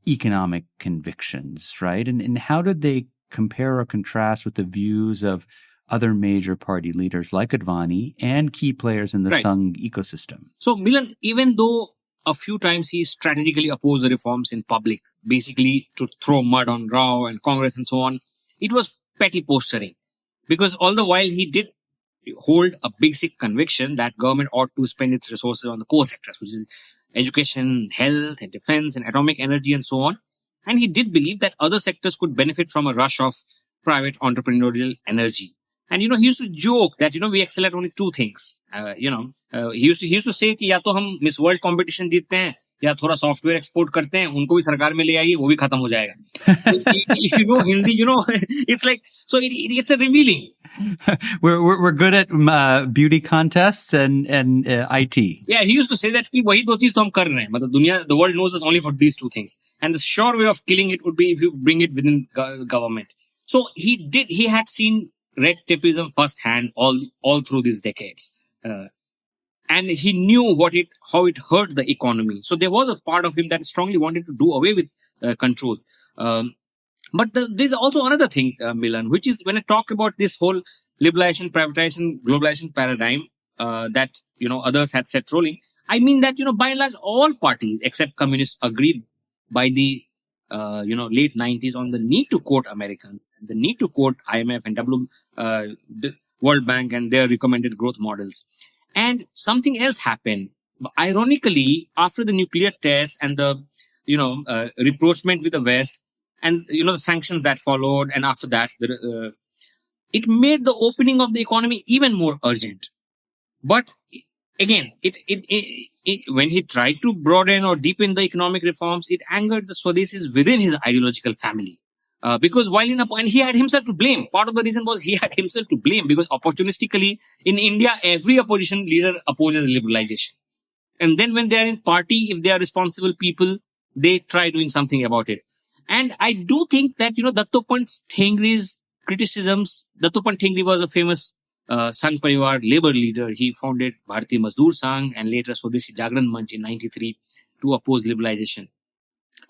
economic convictions, right? And how did they compare or contrast with the views of other major party leaders like Advani and key players in the Sangh ecosystem? So, Milan, even though a few times he strategically opposed the reforms in public, basically to throw mud on Rao and Congress and so on, it was petty posturing. Because all the while he did hold a basic conviction that government ought to spend its resources on the core sectors, which is education, health, and defense, and atomic energy, and so on. And he did believe that other sectors could benefit from a rush of private entrepreneurial energy. And, he used to joke that, we excel at only two things. He used to say कि या तो हम Miss World competition जीतते हैं या थोड़ा software export करते हैं, उनको भी सरकार में ले आइए, वो भी खत्म हो जाएगा. If you know Hindi, it's like, so it's a revealing. We're good at beauty contests and IT. Yeah, he used to say that कि वही दो चीज तो हम कर रहे हैं. मतलब the world knows us only for these two things. And the sure way of killing it would be if you bring it within government. So he had seen red tapeism firsthand all through these decades. And he knew how it hurt the economy. So there was a part of him that strongly wanted to do away with control. But there's also another thing, Milan, which is when I talk about this whole liberalization, privatization, globalization paradigm that, others had set rolling, I mean that, by and large, all parties except communists agreed by the, late 90s on the need to quote Americans, the need to quote IMF and the World Bank and their recommended growth models. And something else happened. Ironically, after the nuclear tests and the, rapprochement with the West and, the sanctions that followed, and after that, it made the opening of the economy even more urgent. But again, when he tried to broaden or deepen the economic reforms, it angered the Swadesis within his ideological family. Because while and he had himself to blame. Part of the reason was he had himself to blame because opportunistically in India, every opposition leader opposes liberalization. And then when they are in party, if they are responsible people, they try doing something about it. And I do think that, Dattopant Thengri's criticisms, Dattopant Thengri was a famous Sangh Parivar labor leader. He founded Bharatiya Mazdoor Sangh and later Swadeshi Jagran Manch in 93 to oppose liberalization.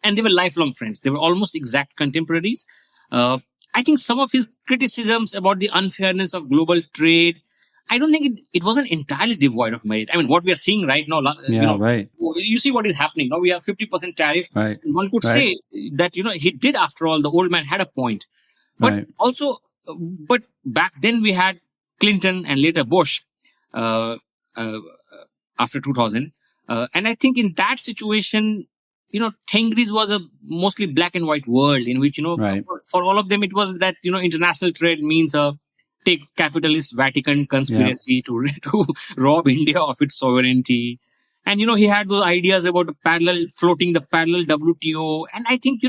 And they were lifelong friends. They were almost exact contemporaries. I think some of his criticisms about the unfairness of global trade, I don't think it wasn't entirely devoid of merit. I mean, what we are seeing right now, right. You see what is happening. Now we have 50% tariff. Right. And one could say that, he did, after all, the old man had a point. But also, but back then we had Clinton and later Bush after 2000. And I think in that situation, Thengri's was a mostly black and white world in which, for all of them, it was that, international trade means a take capitalist Vatican conspiracy to rob India of its sovereignty. And, he had those ideas about floating the parallel WTO. And I think,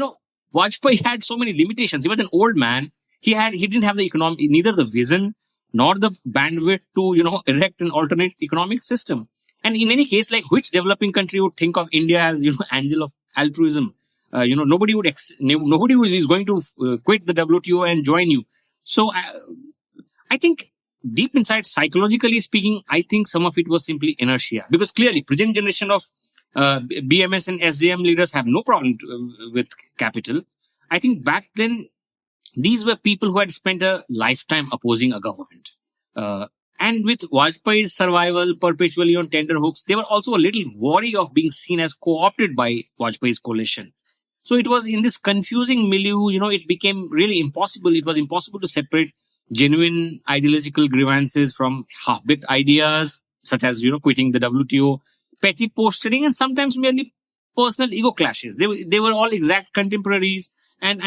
Vajpayee had so many limitations. He was an old man. He didn't have neither the vision nor the bandwidth to, erect an alternate economic system. And in any case, like which developing country would think of India as, angel of altruism? Nobody is going to quit the WTO and join you. So I think deep inside, psychologically speaking, I think some of it was simply inertia. Because clearly, present generation of BMS and SJM leaders have no problem with capital. I think back then, these were people who had spent a lifetime opposing a government. And with Vajpayee's survival perpetually on tenterhooks, they were also a little wary of being seen as co-opted by Vajpayee's coalition. So it was in this confusing milieu, it became really impossible. It was impossible to separate genuine ideological grievances from half-baked ideas, such as, quitting the WTO, petty posturing, and sometimes merely personal ego clashes. They were all exact contemporaries. And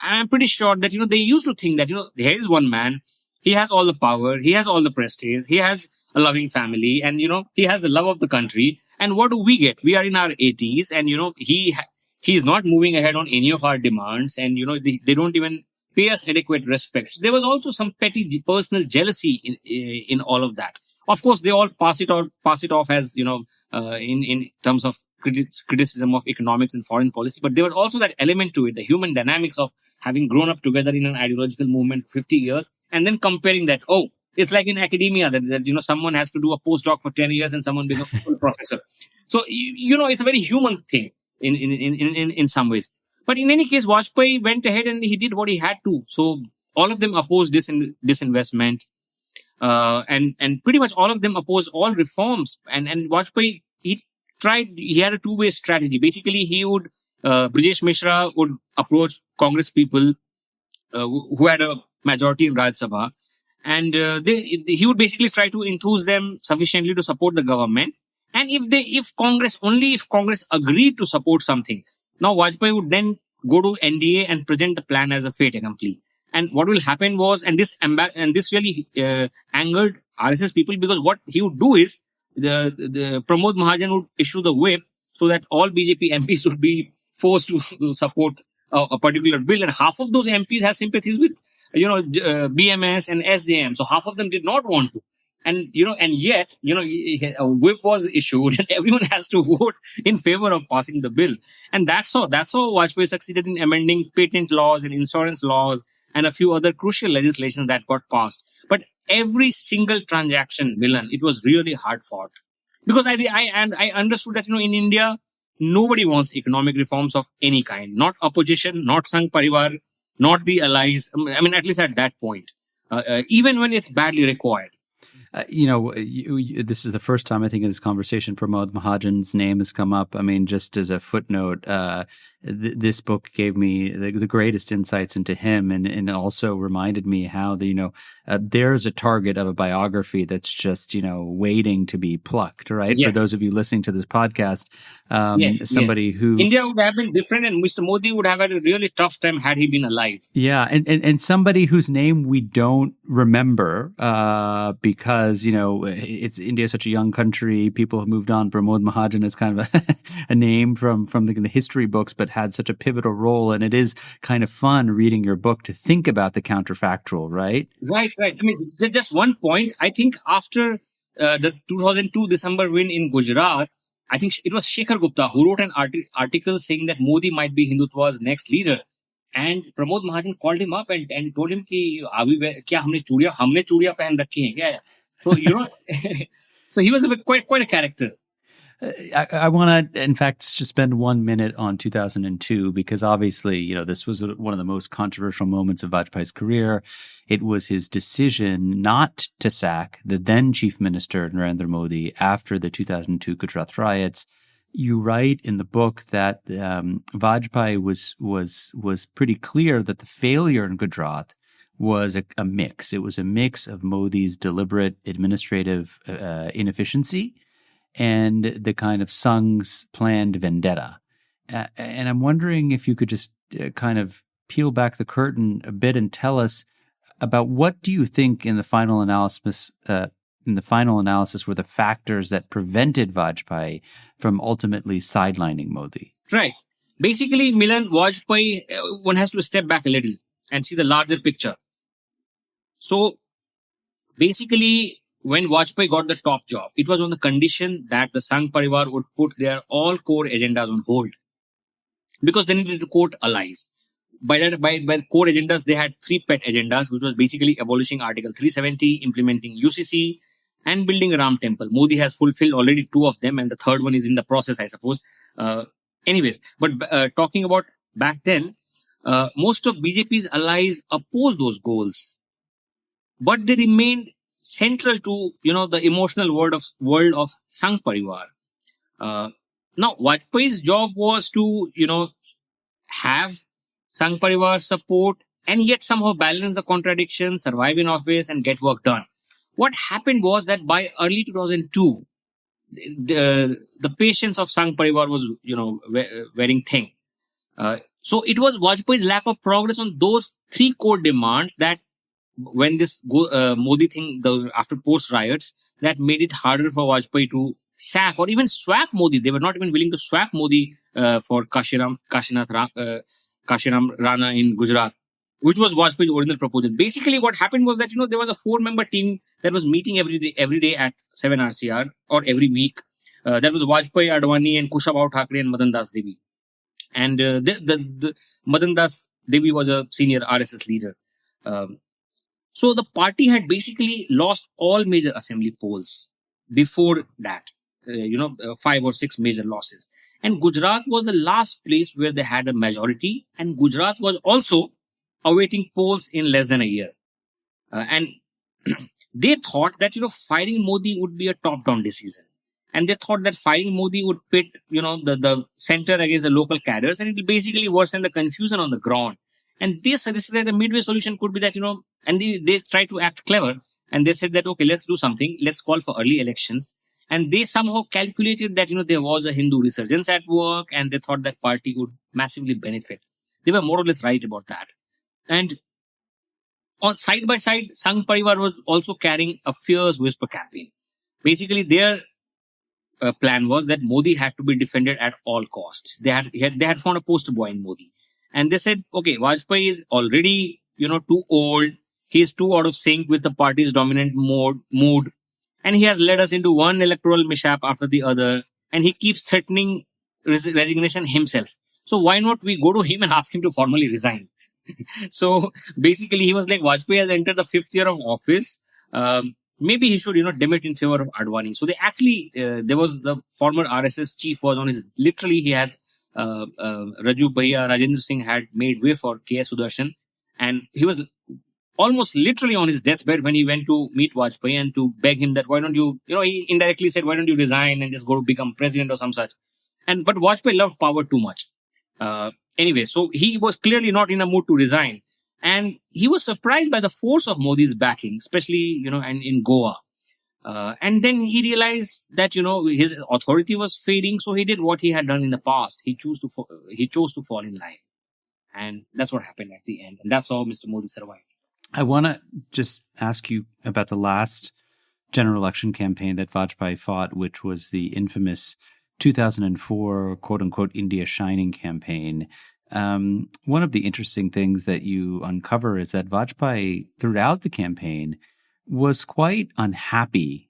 I'm pretty sure that, they used to think that, there is one man. He has all the power. He has all the prestige. He has a loving family. And, he has the love of the country. And what do we get? We are in our 80s. And, he is not moving ahead on any of our demands. And, they don't even pay us adequate respect. So there was also some petty personal jealousy in all of that. Of course, they all pass it off as, in terms of criticism of economics and foreign policy. But there was also that element to it, the human dynamics of having grown up together in an ideological movement for 50 years, and then comparing that, it's like in academia that someone has to do a postdoc for 10 years and someone becomes a full professor. So, it's a very human thing in some ways. But in any case, Vajpayee went ahead and he did what he had to. So all of them opposed disinvestment. And pretty much all of them opposed all reforms. And Vajpayee, he had a two-way strategy. Basically, he would, Brijesh Mishra would approach Congress people who had a majority in Rajya Sabha. And he would basically try to enthuse them sufficiently to support the government. And if Congress agreed to support something, now Vajpayee would then go to NDA and present the plan as a fait accompli. And what will happen was, and this really angered RSS people, because what he would do is the Pramod Mahajan would issue the whip so that all BJP MPs would be forced to support a particular bill, and half of those MPs have sympathies with BMS and SJM, so half of them did not want to. And yet a whip was issued, and everyone has to vote in favor of passing the bill. And that's how Vajpayee succeeded in amending patent laws and insurance laws and a few other crucial legislation that got passed. But every single transaction, Milan, it was really hard fought, because I understood that in India nobody wants economic reforms of any kind, not opposition, not Sangh Parivar, not the allies. I mean, at least at that point, even when it's badly required. This is the first time I think in this conversation Pramod Mahajan's name has come up. I mean, just as a footnote, this book gave me the greatest insights into him, and also reminded me how there's a target of a biography that's just waiting to be plucked. Right? Yes. For those of you listening to this podcast, somebody who India would have been different, and Mr. Modi would have had a really tough time had he been alive. Yeah, and somebody whose name we don't remember because it's India is such a young country. People have moved on. Pramod Mahajan is kind of a name from the history books, but had such a pivotal role. And it is kind of fun reading your book to think about the counterfactual, right? Right. I mean, just one point. I think after the 2002 December win in Gujarat, I think it was Shekhar Gupta who wrote an article saying that Modi might be Hindutva's next leader. And Pramod Mahajan called him up and told him कि क्या हमने चूड़ियां पहन रखी हैं क्या? So so he was quite a character. I want to, in fact, spend 1 minute on 2002 because obviously, this was one of the most controversial moments of Vajpayee's career. It was his decision not to sack the then Chief Minister Narendra Modi after the 2002 Gujarat riots. You write in the book that Vajpayee was pretty clear that the failure in Gujarat was a mix. It was a mix of Modi's deliberate administrative inefficiency and the kind of Sangh's planned vendetta. And I'm wondering if you could just kind of peel back the curtain a bit and tell us about what do you think in the final analysis were the factors that prevented Vajpayee from ultimately sidelining Modi? Right. Basically, Milan, Vajpayee, one has to step back a little and see the larger picture. So, basically, when Vajpayee got the top job, it was on the condition that the Sangh Parivar would put their all core agendas on hold because they needed to court allies. By core agendas, they had 3 pet agendas, which was basically abolishing Article 370, implementing UCC, and building a Ram temple. Modi has fulfilled already 2 of them, and the third one is in the process, I suppose. Anyways, but talking about back then, most of BJP's allies opposed those goals, but they remained central to the emotional world of Sangh Parivar. Now, Vajpayee's job was to have Sangh Parivar's support and yet somehow balance the contradictions, survive in office, and get work done. What happened was that by early 2002, the patience of Sangh Parivar was wearing thin. So it was Vajpayee's lack of progress on those 3 core demands that when this Modi thing, after post riots, that made it harder for Vajpayee to sack or even swap Modi. They were not even willing to swap Modi for Kashiram Rana in Gujarat, which was Vajpayee's original proposal. Basically, what happened was that there was a 4-member team that was meeting every day at 7 RCR or every week. That was Vajpayee, Advani, and Kushabhau Thackeray and Madan Das Devi. And the Madan Das Devi was a senior RSS leader. So the party had basically lost all major assembly polls before that, 5 or 6 major losses. And Gujarat was the last place where they had a majority. And Gujarat was also awaiting polls in less than a year. And they thought that, firing Modi would be a top-down decision. And they thought that firing Modi would pit, the center against the local cadres, and it will basically worsen the confusion on the ground. And they suggested that the midway solution could be that, and they tried to act clever. And they said that, okay, let's do something. Let's call for early elections. And they somehow calculated that, there was a Hindu resurgence at work, and they thought that party would massively benefit. They were more or less right about that. And On side by side, Sangh Parivar was also carrying a fierce whisper campaign. Basically, their plan was that Modi had to be defended at all costs. They had found a poster boy in Modi, and they said, okay, Vajpayee is already too old. He is too out of sync with the party's dominant mood, and he has led us into one electoral mishap after the other, and he keeps threatening resignation himself. So why not we go to him and ask him to formally resign? So basically, he was like, Vajpayee has entered the fifth year of office. Maybe he should, demit in favor of Advani. So they actually, there was the former RSS chief was on his, literally he had, Raju Bhaiya, Rajendra Singh had made way for K.S. Sudarshan. And he was almost literally on his deathbed when he went to meet Vajpayee and to beg him that why don't you, he indirectly said, why don't you resign and just go to become president or some such. But Vajpayee loved power too much. Anyway, so he was clearly not in a mood to resign. And he was surprised by the force of Modi's backing, especially, and in Goa. And then he realized that, his authority was fading. So he did what he had done in the past. He chose to fall in line. And that's what happened at the end. And that's how Mr. Modi survived. I want to just ask you about the last general election campaign that Vajpayee fought, which was the infamous 2004 quote-unquote India Shining campaign. One of the interesting things that you uncover is that Vajpayee, throughout the campaign, was quite unhappy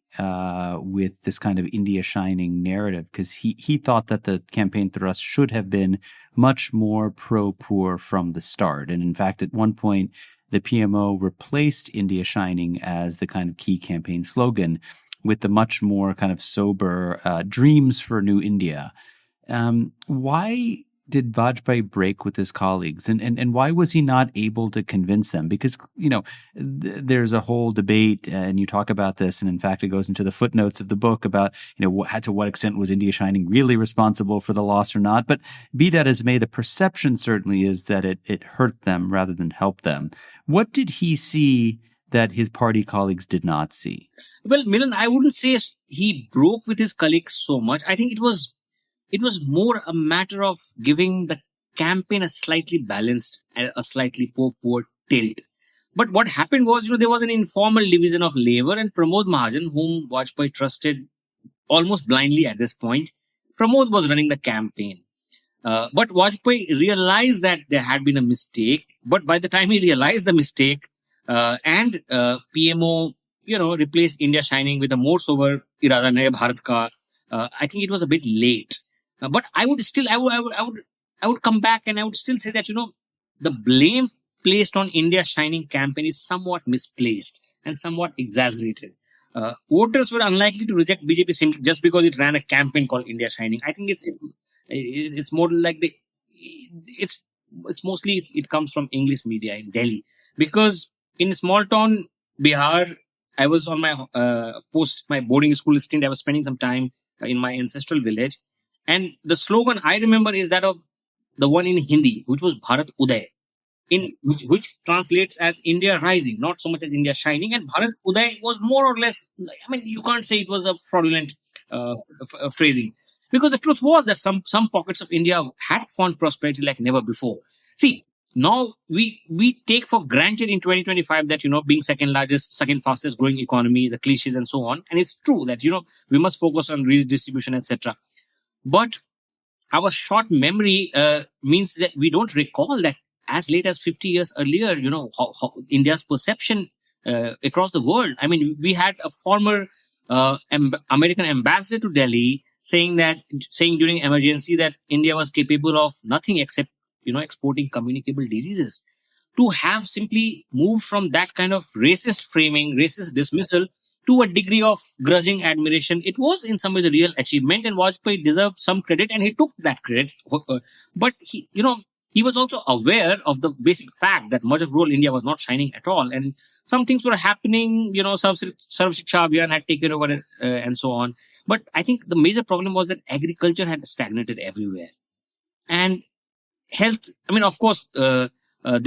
with this kind of India Shining narrative, because he thought that the campaign thrust should have been much more pro-poor from the start. And in fact, at one point, the PMO replaced India Shining as the kind of key campaign slogan with the much more kind of sober dreams for new India. Why did Vajpayee break with his colleagues, and why was he not able to convince them? Because, there's a whole debate, and you talk about this, and in fact, it goes into the footnotes of the book about, to what extent was India Shining really responsible for the loss or not. But be that as may, the perception certainly is that it hurt them rather than helped them. What did he see that his party colleagues did not see? Well, Milan, I wouldn't say he broke with his colleagues so much. I think it was more a matter of giving the campaign a slightly balanced, a slightly poor tilt. But what happened was, there was an informal division of labor, and Pramod Mahajan, whom Vajpayee trusted almost blindly at this point, Pramod was running the campaign. But Vajpayee realized that there had been a mistake. But by the time he realized the mistake, and PMO, replaced India Shining with a more sober Irada Naya Bharat Ka, I think it was a bit late. But I would come back and I would still say that, the blame placed on India Shining campaign is somewhat misplaced and somewhat exaggerated. Voters were unlikely to reject BJP simply just because it ran a campaign called India Shining. I think it's more like it's mostly it comes from English media in Delhi, because in small town Bihar, I was on my my boarding school stint. I was spending some time in my ancestral village. And the slogan I remember is that of the one in Hindi, which was Bharat Uday, which translates as India Rising, not so much as India Shining. And Bharat Uday was more or less, you can't say it was a fraudulent phrasing. Because the truth was that some pockets of India had found prosperity like never before. See, now we take for granted in 2025 that, being second fastest growing economy, the cliches and so on. And it's true that, we must focus on redistribution, etc. But our short memory means that we don't recall that as late as 50 years earlier, how India's perception across the world. I mean, we had a former American ambassador to Delhi saying during emergency that India was capable of nothing except, exporting communicable diseases. To have simply moved from that kind of racist framing, racist dismissal, to a degree of grudging admiration, it was in some ways a real achievement, and Vajpayee deserved some credit, and he took that credit. But he was also aware of the basic fact that much of rural India was not shining at all, and some things were happening. Sarv Shiksha Abhiyan had taken over and so on. But I think the major problem was that agriculture had stagnated everywhere, and health. Of course, there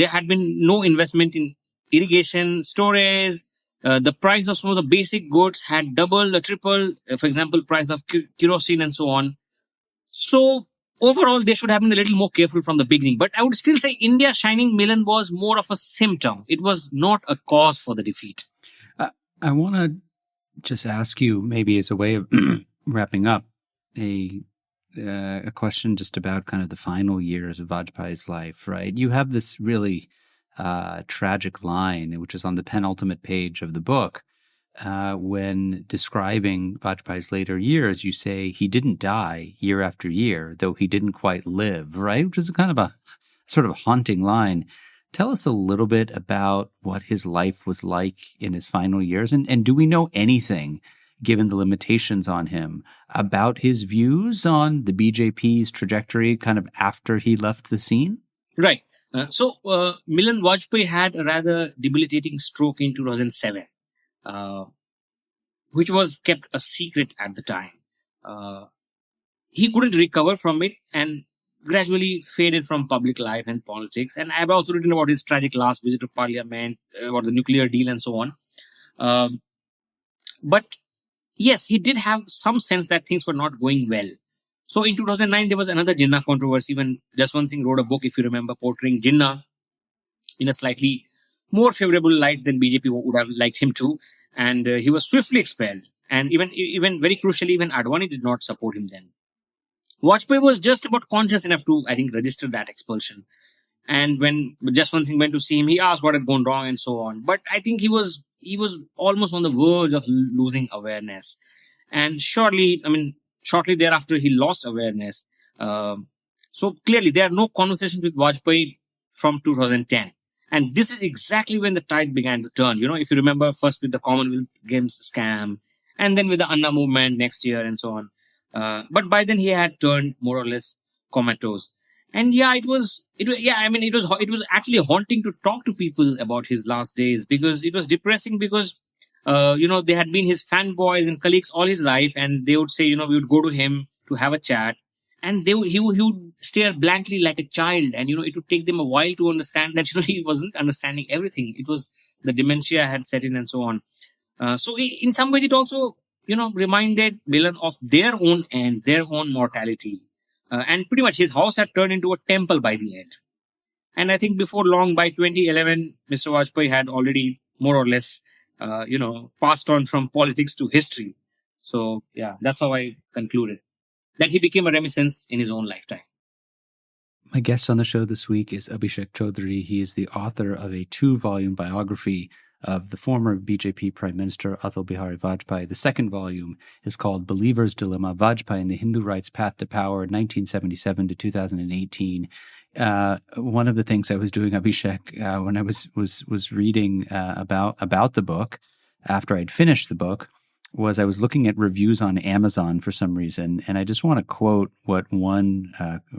had been no investment in irrigation, storage. The price of some of the basic goods had doubled or tripled, for example, price of kerosene and so on. So overall, they should have been a little more careful from the beginning. But I would still say India shining Milan was more of a symptom. It was not a cause for the defeat. I want to just ask you, maybe as a way of wrapping up, a question just about kind of the final years of Vajpayee's life, right? You have this really tragic line, which is on the penultimate page of the book. When describing Vajpayee's later years, you say he didn't die year after year, though he didn't quite live, right? Which is kind of a sort of a haunting line. Tell us a little bit about what his life was like in his final years. And do we know anything, given the limitations on him, about his views on the BJP's trajectory kind of after he left the scene? Right. So Milan Vajpayee had a rather debilitating stroke in 2007. Which was kept a secret at the time. He couldn't recover from it and gradually faded from public life and politics. And I've also written about his tragic last visit to Parliament, about the nuclear deal and so on. But yes, he did have some sense that things were not going well. So in 2009, there was another Jinnah controversy when Jaswant Singh wrote a book, if you remember, portraying Jinnah in a slightly more favorable light than BJP would have liked him to. And he was swiftly expelled. And even very crucially, even Advani did not support him then. Vajpayee was just about conscious enough to, I think, register that expulsion. And when Jaswant Singh went to see him, he asked what had gone wrong and so on. But I think he was almost on the verge of losing awareness. And shortly thereafter, he lost awareness. So clearly, there are no conversations with Vajpayee from 2010. And this is exactly when the tide began to turn. If you remember, first with the Commonwealth Games scam, and then with the Anna movement next year and so on. But by then he had turned more or less comatose. And it was actually haunting to talk to people about his last days, because it was depressing because, they had been his fanboys and colleagues all his life, and they would say, we would go to him to have a chat. And he would stare blankly like a child. And, it would take them a while to understand that, he wasn't understanding everything. It was the dementia had set in and so on. So in some ways, it also, reminded Milan of their own end, their own mortality. And pretty much his house had turned into a temple by the end. And I think before long, by 2011, Mr. Vajpayee had already more or less, passed on from politics to history. So, yeah, that's how I concluded. That he became a reminiscence in his own lifetime. My guest on the show this week is Abhishek Choudhary. He is the author of a 2-volume biography of the former BJP Prime Minister Atal Bihari Vajpayee. The second volume is called Believer's Dilemma, Vajpayee and the Hindu Rights Path to Power, 1977 to 2018. One of the things I was doing, Abhishek, when I was reading about the book, after I'd finished the book, was I was looking at reviews on Amazon for some reason, and I just want to quote what one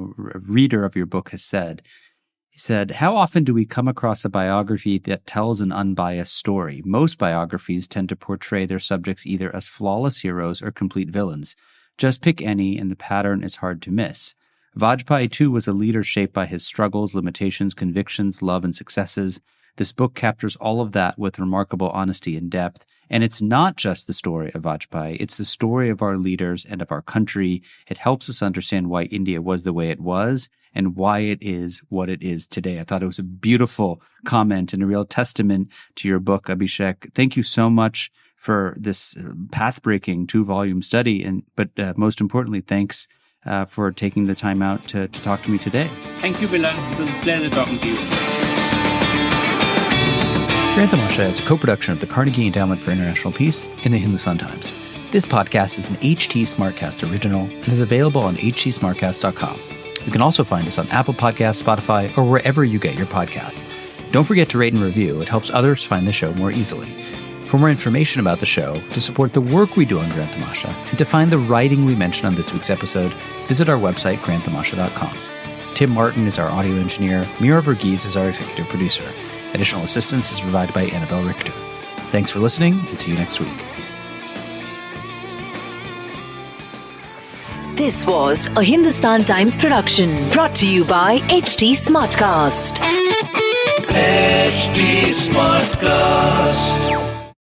reader of your book has said. He said, "How often do we come across a biography that tells an unbiased story? Most biographies tend to portray their subjects either as flawless heroes or complete villains. Just pick any, and the pattern is hard to miss. Vajpayee, too, was a leader shaped by his struggles, limitations, convictions, love, and successes. This book captures all of that with remarkable honesty and depth. And it's not just the story of Vajpayee, it's the story of our leaders and of our country. It helps us understand why India was the way it was and why it is what it is today." I thought it was a beautiful comment and a real testament to your book, Abhishek. Thank you so much for this path-breaking 2-volume study. But most importantly, thanks for taking the time out to talk to me today. Thank you, Milan. It was a pleasure talking to you. Grand Tamasha is a co-production of the Carnegie Endowment for International Peace and the Hindustan Times. This podcast is an HT Smartcast original and is available on htsmartcast.com. You can also find us on Apple Podcasts, Spotify, or wherever you get your podcasts. Don't forget to rate and review. It helps others find the show more easily. For more information about the show, to support the work we do on Grand Tamasha, and to find the writing we mentioned on this week's episode, visit our website, grandtamasha.com. Tim Martin is our audio engineer. Mira Verghese is our executive producer. Additional assistance is provided by Annabelle Richter. Thanks for listening, and see you next week. This was a Hindustan Times production brought to you by HT Smartcast. HT Smartcast.